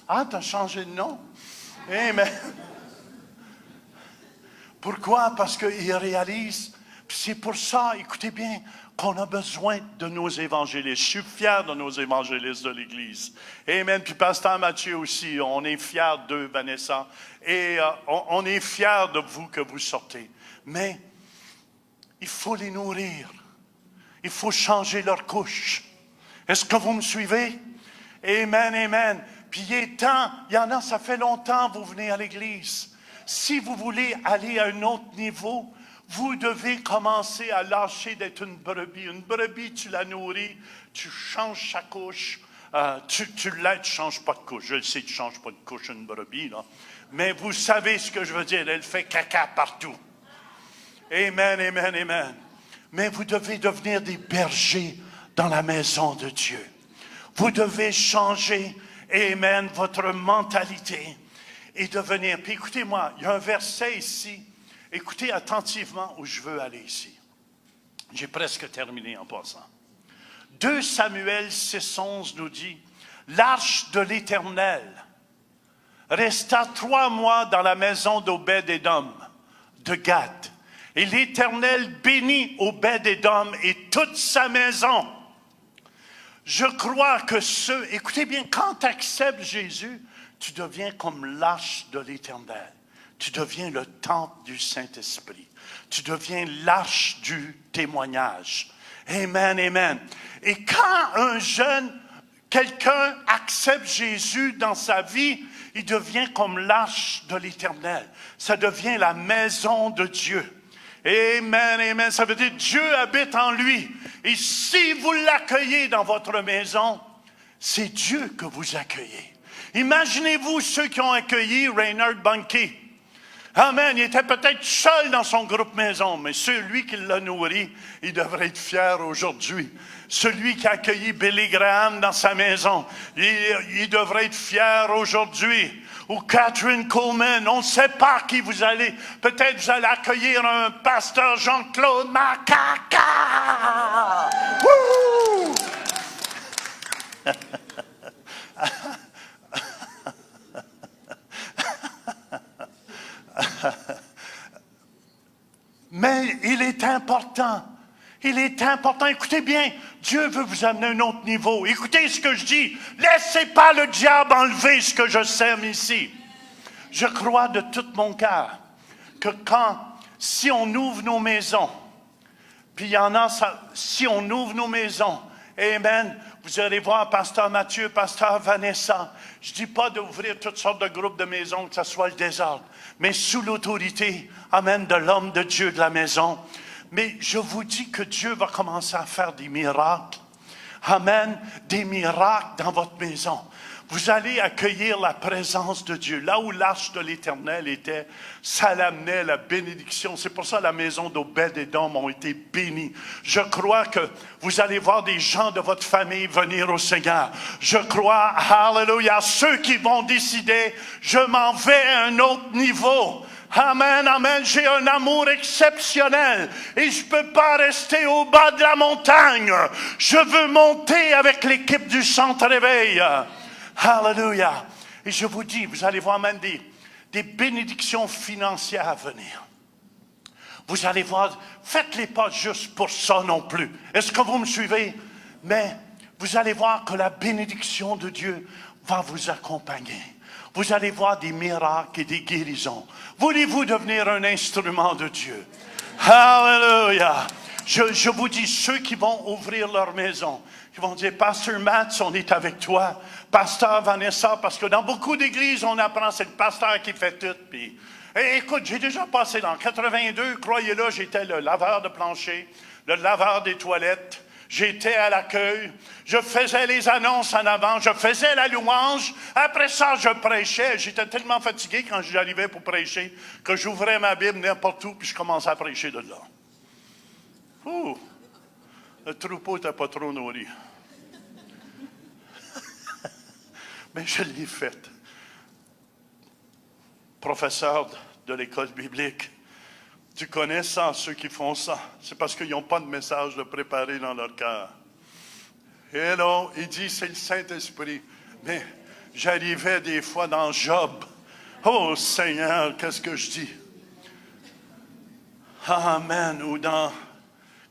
Ah, tu as changé de nom? Amen. Pourquoi? Parce qu'ils réalisent, puis c'est pour ça, écoutez bien, qu'on a besoin de nos évangélistes. Je suis fier de nos évangélistes de l'Église. Amen. Puis pasteur Mathieu aussi, on est fiers d'eux, Vanessa. Et on est fiers de vous que vous sortez. Mais il faut les nourrir. Il faut changer leur couche. Est-ce que vous me suivez? Amen, amen. Puis il est temps, il y en a, ça fait longtemps que vous venez à l'Église. Si vous voulez aller à un autre niveau, vous devez commencer à lâcher d'être une brebis. Une brebis, tu la nourris, tu changes sa couche. Tu ne changes pas de couche. Je le sais, tu ne changes pas de couche une brebis, là. Mais vous savez ce que je veux dire. Elle fait caca partout. Amen, amen, amen. Mais vous devez devenir des bergers dans la maison de Dieu. Vous devez changer, amen, votre mentalité et devenir. Puis écoutez-moi, il y a un verset ici. Écoutez attentivement où je veux aller ici. J'ai presque terminé en passant. 2 Samuel 6,11 nous dit, « L'arche de l'Éternel resta 3 mois dans la maison d'Obed-Édom, de Gad. Et l'Éternel bénit Obed-Édom et toute sa maison. » Je crois que écoutez bien, quand tu acceptes Jésus, tu deviens comme l'arche de l'Éternel. Tu deviens le temple du Saint-Esprit. Tu deviens l'arche du témoignage. Amen, amen. Et quand quelqu'un accepte Jésus dans sa vie, il devient comme l'arche de l'Éternel. Ça devient la maison de Dieu. Amen, amen. Ça veut dire Dieu habite en lui. Et si vous l'accueillez dans votre maison, c'est Dieu que vous accueillez. Imaginez-vous ceux qui ont accueilli Reinhard Bonnke. Amen. Il était peut-être seul dans son groupe maison, mais celui qui l'a nourri, il devrait être fier aujourd'hui. Celui qui a accueilli Billy Graham dans sa maison, il devrait être fier aujourd'hui. Ou Catherine Coleman, on ne sait pas qui vous allez. Peut-être vous allez accueillir un pasteur Jean-Claude Macaca. Wouh! Mais il est important Il est important, écoutez bien, Dieu veut vous amener à un autre niveau. Écoutez ce que je dis, laissez pas le diable enlever ce que je sème ici. Je crois de tout mon cœur que si on ouvre nos maisons, puis il y en a, si on ouvre nos maisons, amen, vous allez voir Pasteur Mathieu, Pasteur Vanessa, je ne dis pas d'ouvrir toutes sortes de groupes de maisons, que ce soit le désordre, mais sous l'autorité, amen, de l'homme de Dieu de la maison. Mais je vous dis que Dieu va commencer à faire des miracles. Amen, des miracles dans votre maison. Vous allez accueillir la présence de Dieu. Là où l'arche de l'Éternel était, ça l'amenait la bénédiction. C'est pour ça que la maison d'Obed-Édom ont été bénies. Je crois que vous allez voir des gens de votre famille venir au Seigneur. Je crois, alléluia, ceux qui vont décider, je m'en vais à un autre niveau. Amen, amen, j'ai un amour exceptionnel et je ne peux pas rester au bas de la montagne. Je veux monter avec l'équipe du Centre Réveil. Alléluia. Et je vous dis, vous allez voir même des bénédictions financières à venir. Vous allez voir, faites-les pas juste pour ça non plus. Est-ce que vous me suivez? Mais vous allez voir que la bénédiction de Dieu va vous accompagner. Vous allez voir des miracles et des guérisons. Voulez-vous devenir un instrument de Dieu? Alléluia. Je vous dis, ceux qui vont ouvrir leur maison, qui vont dire, Pasteur Matt, on est avec toi. Pasteur Vanessa, parce que dans beaucoup d'églises, on apprend, c'est le pasteur qui fait tout. Puis, écoute, j'ai déjà passé dans 82, croyez-le, j'étais le laveur de plancher, le laveur des toilettes. J'étais à l'accueil, je faisais les annonces en avant, je faisais la louange. Après ça, je prêchais. J'étais tellement fatigué quand j'arrivais pour prêcher que j'ouvrais ma Bible n'importe où puis je commençais à prêcher de là. Ouh, le troupeau n'était pas trop nourri. Mais je l'ai fait. Professeur de l'école biblique, tu connais ça, ceux qui font ça. C'est parce qu'ils n'ont pas de message de préparer dans leur cœur. Et non, il dit, c'est le Saint-Esprit. Mais j'arrivais des fois dans Job. Oh Seigneur, qu'est-ce que je dis? Amen. Ou dans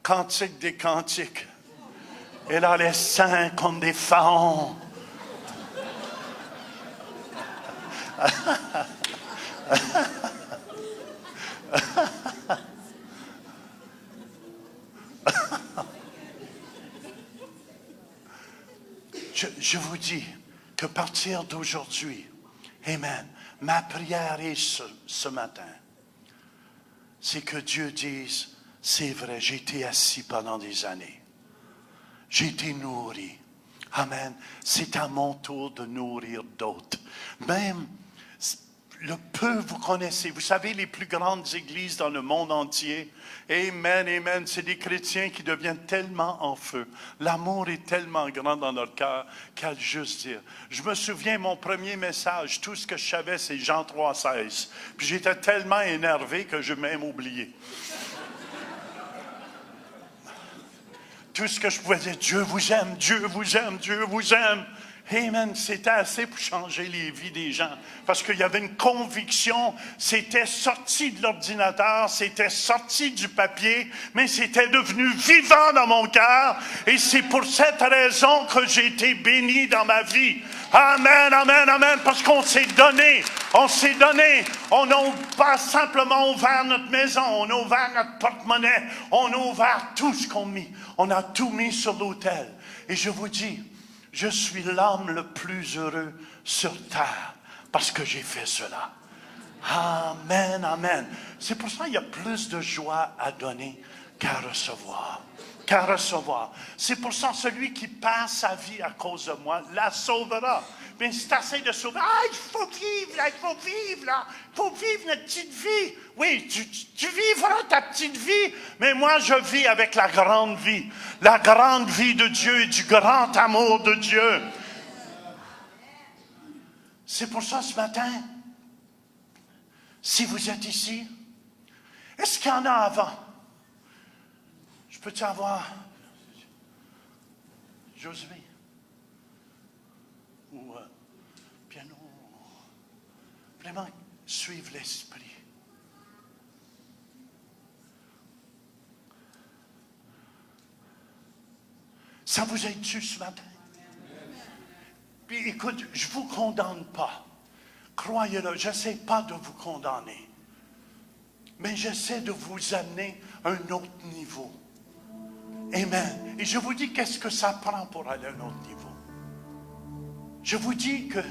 Cantique des Cantiques. Et là, les saints comme des pharaons. Je vous dis que partir d'aujourd'hui, amen, ma prière est ce matin, c'est que Dieu dise, c'est vrai, j'ai été assis pendant des années. J'ai été nourri. Amen. C'est à mon tour de nourrir d'autres. Même le peu vous connaissez. Vous savez, les plus grandes églises dans le monde entier. Amen, amen. C'est des chrétiens qui deviennent tellement en feu. L'amour est tellement grand dans leur cœur qu'à juste dire. Je me souviens, mon premier message, tout ce que je savais, c'est Jean 3,16. Puis j'étais tellement énervé que j'ai même oublié. Tout ce que je pouvais dire, Dieu vous aime, Dieu vous aime, Dieu vous aime. Amen, c'était assez pour changer les vies des gens. Parce qu'il y avait une conviction, c'était sorti de l'ordinateur, c'était sorti du papier, mais c'était devenu vivant dans mon cœur. Et c'est pour cette raison que j'ai été béni dans ma vie. Amen, amen, amen, parce qu'on s'est donné. On n'a pas simplement ouvert notre maison, on a ouvert notre porte-monnaie, on a ouvert tout ce qu'on a mis. On a tout mis sur l'autel. Et je vous dis, je suis l'homme le plus heureux sur terre parce que j'ai fait cela. Amen, amen. C'est pour ça qu'il y a plus de joie à donner qu'à recevoir. C'est pour ça que celui qui perd sa vie à cause de moi la sauvera. Mais c'est assez de sauver. Ah, il faut vivre là, il faut vivre notre petite vie. Oui, tu vivras ta petite vie, mais moi je vis avec la grande vie de Dieu et du grand amour de Dieu. C'est pour ça ce matin, si vous êtes ici, est-ce qu'il y en a avant? Je peux-tu avoir Josué ou piano? Vraiment suivre l'esprit. Ça vous aide-tu ce matin? Puis écoute, je ne vous condamne pas. Croyez-le, je n'essaie pas de vous condamner. Mais j'essaie de vous amener à un autre niveau. Amen. Et je vous dis qu'est-ce que ça prend pour aller à un autre niveau. Je vous dis que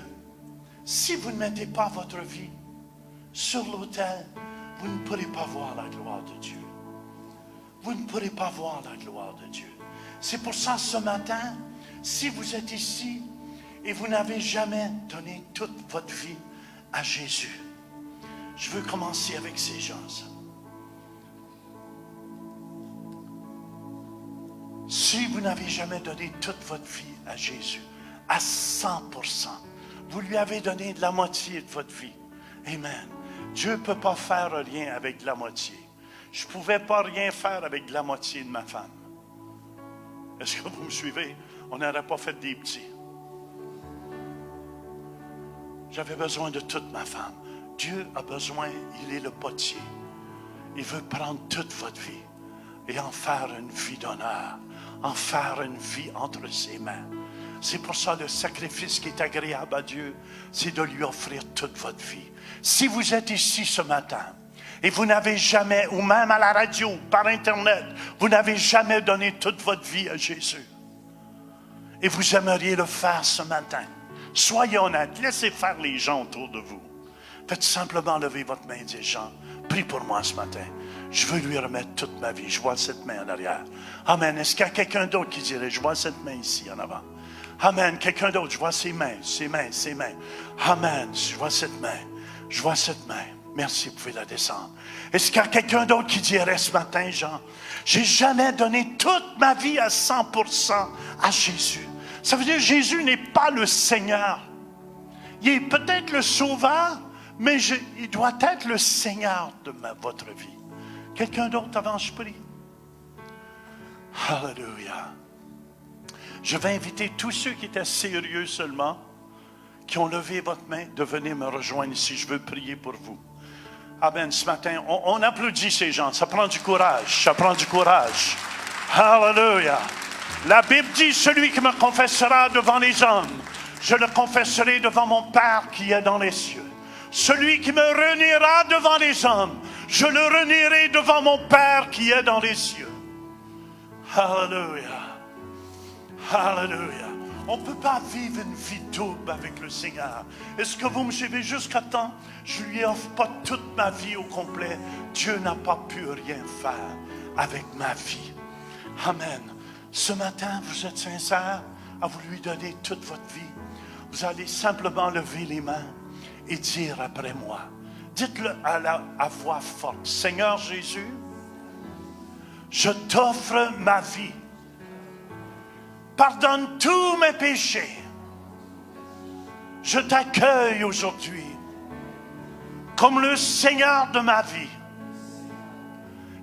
si vous ne mettez pas votre vie sur l'autel, vous ne pourrez pas voir la gloire de Dieu. Vous ne pourrez pas voir la gloire de Dieu. C'est pour ça ce matin, si vous êtes ici et vous n'avez jamais donné toute votre vie à Jésus, je veux commencer avec ces gens. Si vous n'avez jamais donné toute votre vie à Jésus, à 100%, vous lui avez donné de la moitié de votre vie. Amen. Dieu ne peut pas faire rien avec de la moitié. Je ne pouvais pas rien faire avec de la moitié de ma femme. Est-ce que vous me suivez? On n'aurait pas fait des petits. J'avais besoin de toute ma femme. Dieu a besoin, il est le potier. Il veut prendre toute votre vie et en faire une vie d'honneur, en faire une vie entre ses mains. C'est pour ça le sacrifice qui est agréable à Dieu, c'est de lui offrir toute votre vie. Si vous êtes ici ce matin et vous n'avez jamais, ou même à la radio, par Internet, vous n'avez jamais donné toute votre vie à Jésus et vous aimeriez le faire ce matin, soyez honnête, laissez faire les gens autour de vous. Faites simplement lever votre main et dire, Jean, prie pour moi ce matin. Je veux lui remettre toute ma vie. Je vois cette main en arrière. Amen. Est-ce qu'il y a quelqu'un d'autre qui dirait, je vois cette main ici en avant. Amen. Quelqu'un d'autre, je vois ses mains, ses mains, ses mains. Amen. Je vois cette main. Je vois cette main. Merci, vous pouvez la descendre. Est-ce qu'il y a quelqu'un d'autre qui dirait ce matin, Jean, j'ai jamais donné toute ma vie à 100% à Jésus. Ça veut dire que Jésus n'est pas le Seigneur. Il est peut-être le Sauveur, mais il doit être le Seigneur de votre vie. Quelqu'un d'autre avant je prie? Alléluia. Je vais inviter tous ceux qui étaient sérieux seulement, qui ont levé votre main, de venir me rejoindre ici. Je veux prier pour vous. Amen. Ce matin, on applaudit ces gens. Ça prend du courage. Ça prend du courage. Alléluia. La Bible dit, celui qui me confessera devant les hommes, je le confesserai devant mon Père qui est dans les cieux. Celui qui me reniera devant les hommes, je le renierai devant mon Père qui est dans les cieux. Alléluia. Alléluia. On ne peut pas vivre une vie double avec le Seigneur. Est-ce que vous me suivez jusqu'à temps? Je ne lui offre pas toute ma vie au complet. Dieu n'a pas pu rien faire avec ma vie. Amen. Ce matin, vous êtes sincère à vous lui donner toute votre vie. Vous allez simplement lever les mains et dire après moi. Dites-le à voix forte. Seigneur Jésus, je t'offre ma vie. Pardonne tous mes péchés. Je t'accueille aujourd'hui comme le Seigneur de ma vie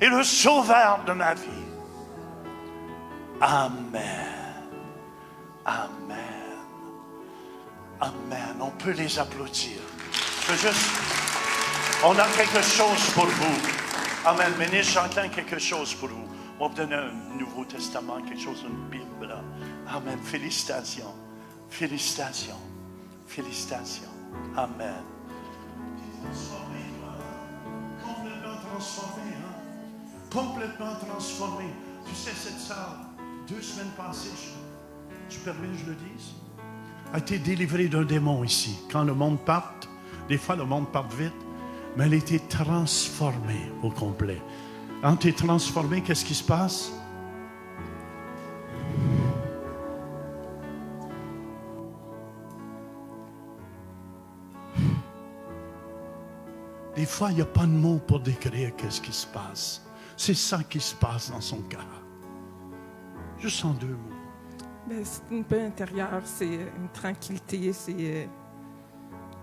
et le Sauveur de ma vie. Amen. Amen. Amen. On peut les applaudir. On a quelque chose pour vous. Amen. Ministre, j'entends quelque chose pour vous. On va vous donner un Nouveau Testament, quelque chose, une Bible. Là. Amen. Félicitations. Félicitations. Félicitations. Amen. Transformé, complètement transformé. Complètement transformé. Tu sais, cette salle, 2 semaines passées, tu permets que je le dise, a été délivrée d'un démon ici. Quand le monde part, des fois le monde part vite, mais elle a été transformée au complet. Quand tu es transformé, qu'est-ce qui se passe? Des fois, il n'y a pas de mots pour décrire qu'est-ce qui se passe. C'est ça qui se passe dans son cœur. Juste en 2 mots. Ben, c'est une paix intérieure, c'est une tranquillité, c'est...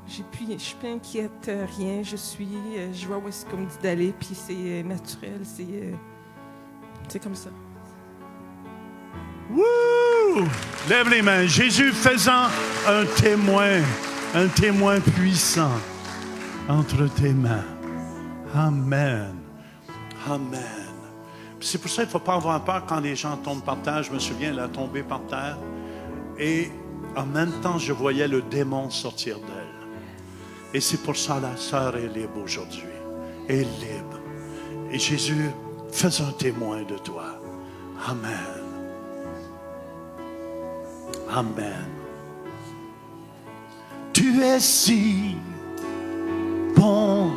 je suis pas inquiète, rien, je vois où est-ce qu'on me dit d'aller, puis c'est naturel, c'est comme ça. Wouh! Lève les mains. Jésus faisant un témoin puissant entre tes mains. Amen. Amen. C'est pour ça qu'il ne faut pas avoir peur quand les gens tombent par terre. Je me souviens, elle a tombé par terre. Et en même temps, je voyais le démon sortir d'elle. Et c'est pour ça que la sœur est libre aujourd'hui. Elle est libre. Et Jésus, fais un témoin de toi. Amen. Amen. Tu es si bon.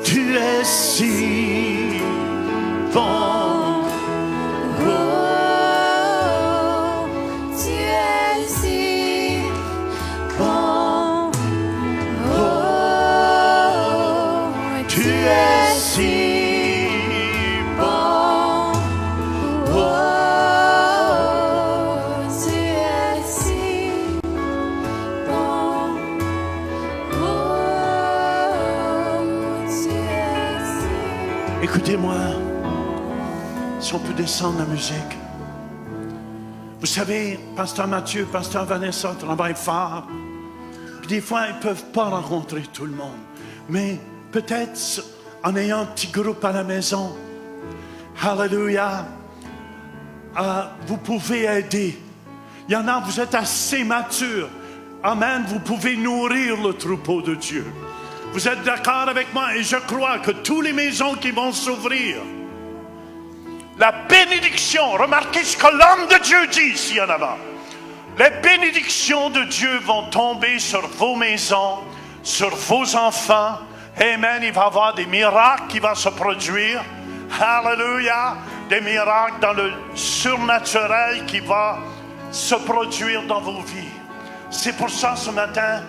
Tu es si bon. Tu es si bon. Tu es si bon. Tu es si bon. Tu es si. Écoutez-moi, si on peut descendre la musique. Vous savez, Pasteur Mathieu, Pasteur Vanessa travaillent fort. Puis des fois, ils ne peuvent pas rencontrer tout le monde. Mais peut-être en ayant un petit groupe à la maison, Alléluia, vous pouvez aider. Il y en a, vous êtes assez matures. Amen, vous pouvez nourrir le troupeau de Dieu. Vous êtes d'accord avec moi? Et je crois que toutes les maisons qui vont s'ouvrir, la bénédiction, remarquez ce que l'homme de Dieu dit ici en avant. Les bénédictions de Dieu vont tomber sur vos maisons, sur vos enfants. Amen, il va y avoir des miracles qui vont se produire. Alléluia, des miracles dans le surnaturel qui va se produire dans vos vies. C'est pour ça ce matin,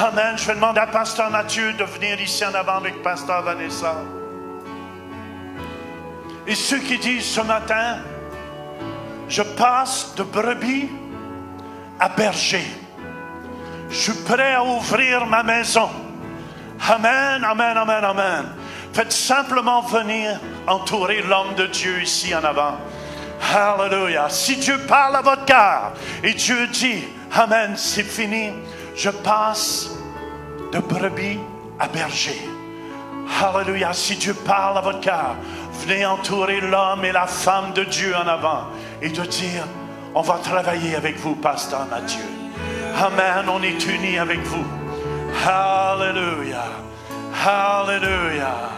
amen, je vais demander à Pasteur Mathieu de venir ici en avant avec Pasteur Vanessa. Et ceux qui disent ce matin, je passe de brebis à berger. Je suis prêt à ouvrir ma maison. Amen, amen, amen, amen. Faites simplement venir entourer l'homme de Dieu ici en avant. Alléluia. Si Dieu parle à votre cœur et Dieu dit, amen, c'est fini, je passe de brebis à berger. Alléluia. Si Dieu parle à votre cœur, venez entourer l'homme et la femme de Dieu en avant et de dire, on va travailler avec vous, Pasteur Mathieu. Amen, on est unis avec vous. Alléluia. Alléluia.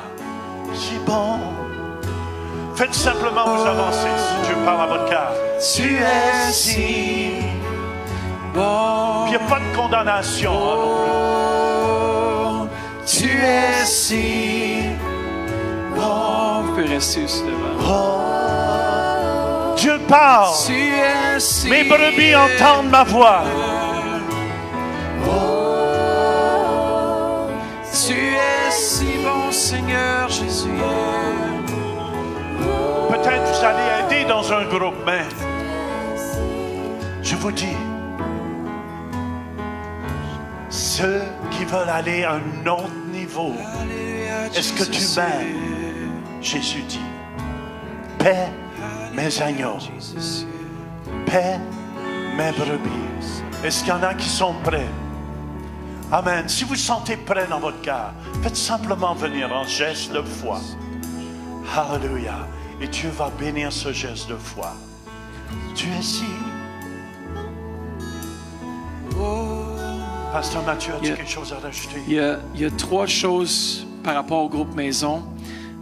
C'est bon. Faites simplement vous avancer si Dieu parle à votre cœur. Tu es si bon. Il n'y a pas de condamnation. Tu es si bon. Vous pouvez rester aussi devant. Dieu parle. Tu es si Mes brebis entendent ma voix. Tu es si bon, Seigneur Jésus. Peut-être vous allez aider dans un groupe, mais je vous dis, ceux qui veulent aller à un autre niveau, est-ce que tu m'aimes? Jésus dit, paie mes agneaux, paie mes brebis. Est-ce qu'il y en a qui sont prêts? Amen. Si vous sentez prêt dans votre cœur, faites simplement venir en geste de foi. Alléluia. Et Dieu va bénir ce geste de foi. Tu es ici. Pasteur Mathieu, as-tu quelque chose à rajouter? Il y a trois choses par rapport au groupe maison.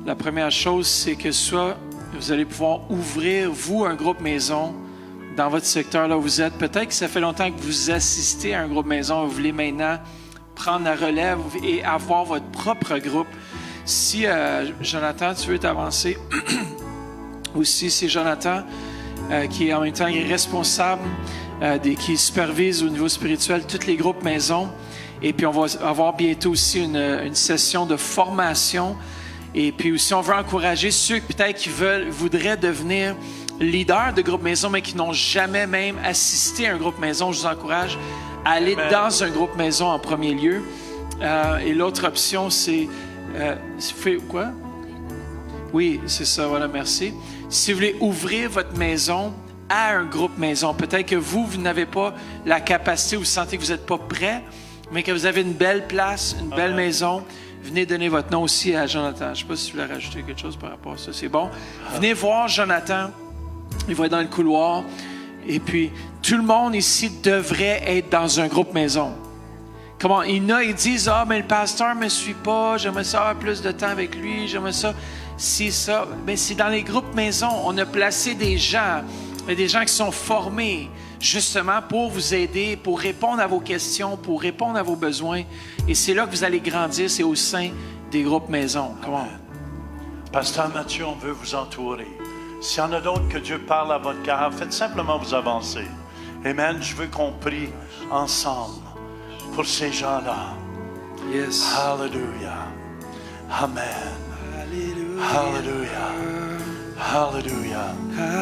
La première chose, c'est que soit vous allez pouvoir ouvrir, vous, un groupe maison dans votre secteur là où vous êtes. Peut-être que ça fait longtemps que vous assistez à un groupe maison. Vous voulez maintenant prendre la relève et avoir votre propre groupe. Si, Jonathan, tu veux t'avancer, ou si c'est Jonathan qui est en même temps responsable, qui supervise au niveau spirituel tous les groupes maison. Et puis, on va avoir bientôt aussi une session de formation. Et puis aussi, on veut encourager ceux peut-être qui voudraient devenir leaders de groupe maison, mais qui n'ont jamais même assisté à un groupe maison. Je vous encourage à aller dans un groupe maison en premier lieu. Et l'autre option, c'est... quoi? Oui, c'est ça, voilà, merci. Si vous voulez ouvrir votre maison à un groupe maison, peut-être que vous n'avez pas la capacité ou vous sentez que vous n'êtes pas prêt, mais que vous avez une belle place, une belle maison, venez donner votre nom aussi à Jonathan. Je ne sais pas si tu voulais rajouter quelque chose par rapport à ça. C'est bon. Venez voir Jonathan. Il va être dans le couloir. Et puis, tout le monde ici devrait être dans un groupe maison. Comment ils disent, mais le pasteur ne me suit pas, j'aimerais ça avoir plus de temps avec lui, j'aimerais ça, si ça. Mais c'est dans les groupes maison, on a placé des gens qui sont formés justement pour vous aider, pour répondre à vos questions, pour répondre à vos besoins. Et c'est là que vous allez grandir, c'est au sein des groupes maison. Comment? Pasteur Mathieu, on veut vous entourer. S'il y en a d'autres que Dieu parle à votre cœur, faites simplement vous avancer. Amen. Je veux qu'on prie ensemble pour ces gens-là. Yes. Hallelujah. Amen. Hallelujah. Hallelujah.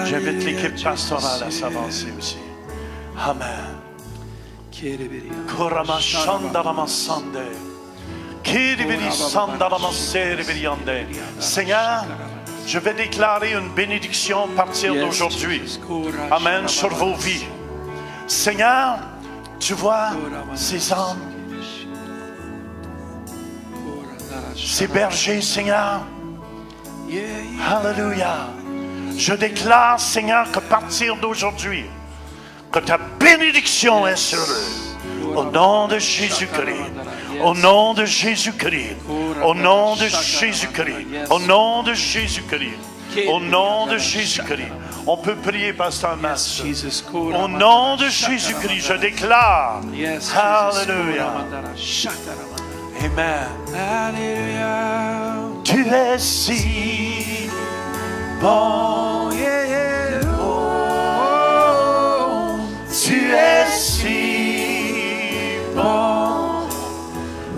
J'invite l'équipe pastorale à s'avancer aussi. Amen. Seigneur, je vais déclarer une bénédiction à partir d'aujourd'hui. Amen, sur vos vies. Seigneur, tu vois ces âmes, ces bergers, Seigneur. Alléluia. Je déclare, Seigneur, qu'à partir d'aujourd'hui, que ta bénédiction est sur eux. Au nom de Jésus-Christ. Au nom de Jésus-Christ. Au nom de Jésus-Christ. Au nom de Jésus-Christ. Au nom de Jésus-Christ. On peut prier, Pasteur Mass. Au nom de Jésus-Christ, je déclare. Alléluia. Amen. Alléluia. Tu es si bon. Oh, tu es si bon.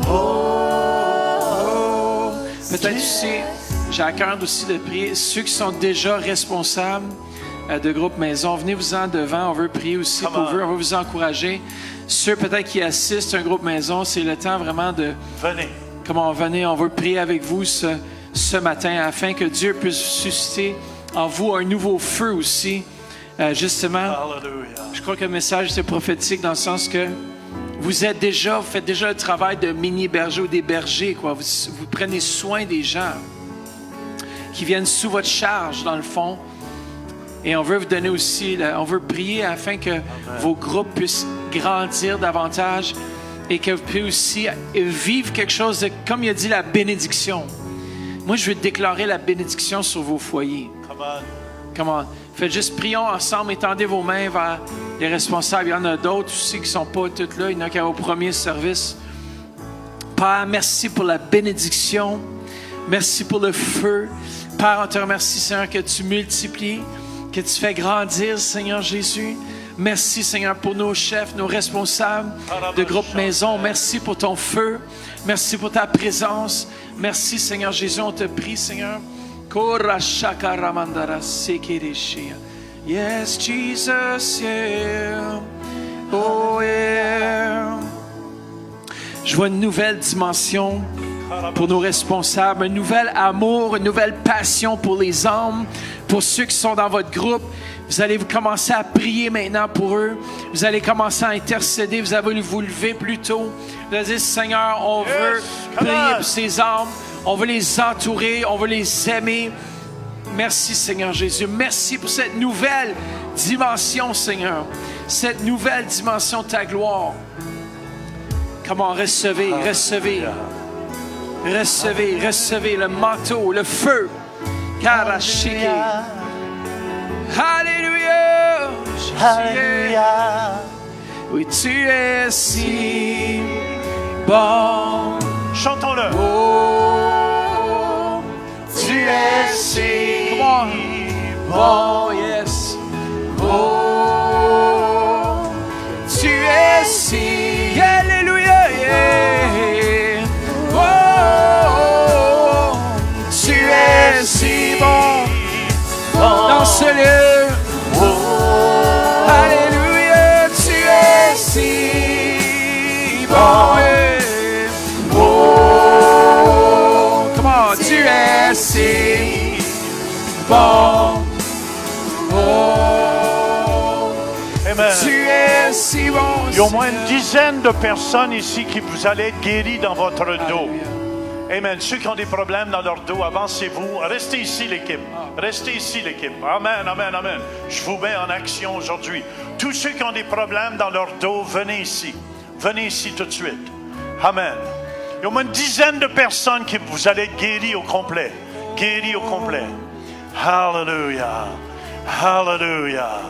Oh, peut-être aussi, j'ai à cœur aussi de prier. Ceux qui sont déjà responsables de groupe maison, venez-vous-en devant. On veut prier aussi pour vous. On veut vous encourager. Ceux peut-être qui assistent à un groupe maison, c'est le temps vraiment de... Venez. Venez, on veut prier avec vous ce matin afin que Dieu puisse susciter en vous un nouveau feu aussi. Justement, Hallelujah. je crois que le message c'est prophétique dans le sens que vous faites déjà le travail de mini-berger ou des bergers. Vous prenez soin des gens qui viennent sous votre charge dans le fond. Et on veut vous donner aussi, on veut prier afin que vos groupes puissent grandir davantage et que vous puissiez aussi vivre quelque chose de, comme il a dit, la bénédiction. Moi, je veux déclarer la bénédiction sur vos foyers. Comment? Faites juste, prions ensemble, étendez vos mains vers les responsables. Il y en a d'autres aussi qui ne sont pas toutes là. Il y en a qui sont au premier service. Père, merci pour la bénédiction. Merci pour le feu. Père, on te remercie, Seigneur, que tu multiplies, que tu fais grandir, Seigneur Jésus. Merci, Seigneur, pour nos chefs, nos responsables de groupe maison. Merci pour ton feu. Merci pour ta présence. Merci, Seigneur Jésus. On te prie, Seigneur. Yes, Jesus, yeah. Oh, yeah. Je vois une nouvelle dimension pour nos responsables, un nouvel amour, une nouvelle passion pour les âmes, pour ceux qui sont dans votre groupe. Vous allez commencer à prier maintenant pour eux. Vous allez commencer à intercéder. Vous allez vous lever plus tôt. Vous allez dire, Seigneur, on veut prier pour ces âmes. On veut les entourer. On veut les aimer. Merci, Seigneur Jésus. Merci pour cette nouvelle dimension, Seigneur. Cette nouvelle dimension de ta gloire. Comment recevez le manteau, le feu. Karashiki. Alléluia. Alléluia. Oui, tu es si bon. Chantons-le. Oh, Tu es si bon, yes. Oh, tu es si. Alléluia. Yeah. Oh, tu es si bon. Dans ce lieu. Alléluia, tu es si bon. Oh, comment tu es si bon. Oh, Amen. tu es si bon. Il y a au moins une dizaine de personnes ici qui vous allez être guéris dans votre dos. Amen. Ceux qui ont des problèmes dans leur dos, avancez-vous. Restez ici, l'équipe. Restez ici, l'équipe. Amen, amen, amen. Je vous mets en action aujourd'hui. Tous ceux qui ont des problèmes dans leur dos, venez ici. Venez ici tout de suite. Amen. Il y a au moins une dizaine de personnes qui vous allez être guéris au complet. Guéris au complet. Hallelujah. Hallelujah.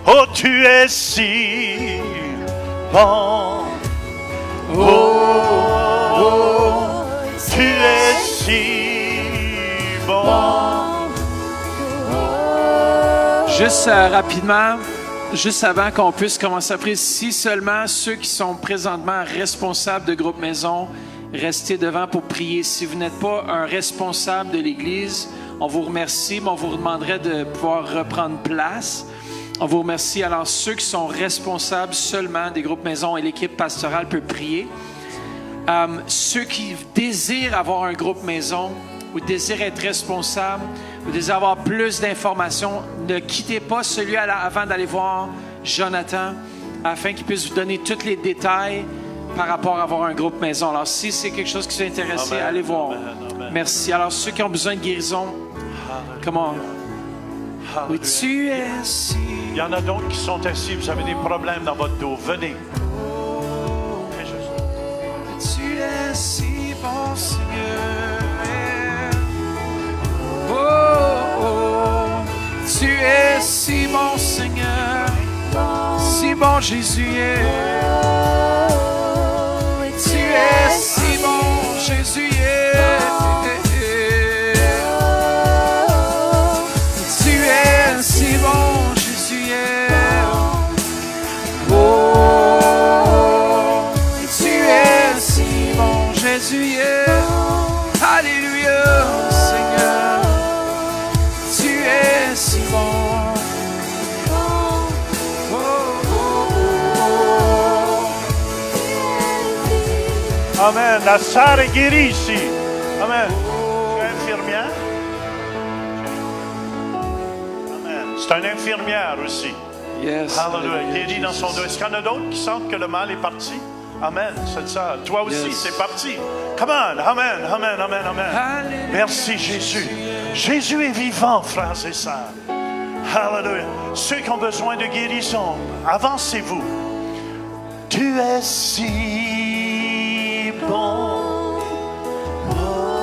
Oh, tu es si bon. Oh, tu es si bon. Juste rapidement, juste avant qu'on puisse commencer à prier, si seulement ceux qui sont présentement responsables de groupe maison, restez devant pour prier. Si vous n'êtes pas un responsable de l'Église, on vous remercie, mais on vous demanderait de pouvoir reprendre place. On vous remercie. Alors, ceux qui sont responsables seulement des groupes maison et l'équipe pastorale peut prier. Ceux qui désirent avoir un groupe maison ou désirent être responsables ou désirent avoir plus d'informations, ne quittez pas celui avant d'aller voir Jonathan afin qu'il puisse vous donner tous les détails par rapport à avoir un groupe maison. Alors, si c'est quelque chose qui vous intéresse, allez voir. Amen, amen. Merci. Alors, ceux qui ont besoin de guérison, comment? Oui, tu es si. Il y en a d'autres qui sont assis. Vous avez des problèmes dans votre dos. Venez. Très juste. Tu es si bon, Seigneur. Oh, oh, tu es si bon, Seigneur. Si bon, Jésus. Tu es si bon, Jésus. Tu es si bon, Jésus. Oh, tu es si bon, Jésus. Alléluia, Seigneur. Tu es si bon. Oh, oh, oh. Amen. La sœur est guérie ici. Amen. Tu es infirmière? Amen. C'est une infirmière aussi. Yes. Hallelujah. Guérie dans son dos. Est-ce qu'il y en a d'autres qui sentent que le mal est parti? Amen. C'est ça. Toi aussi, Yes. c'est parti. Come on. Amen. Amen. Amen. Amen. Alléluia. Merci Jésus. Jésus est vivant, frères et sœurs. Hallelujah. Ceux qui ont besoin de guérison, avancez-vous. Tu es si bon.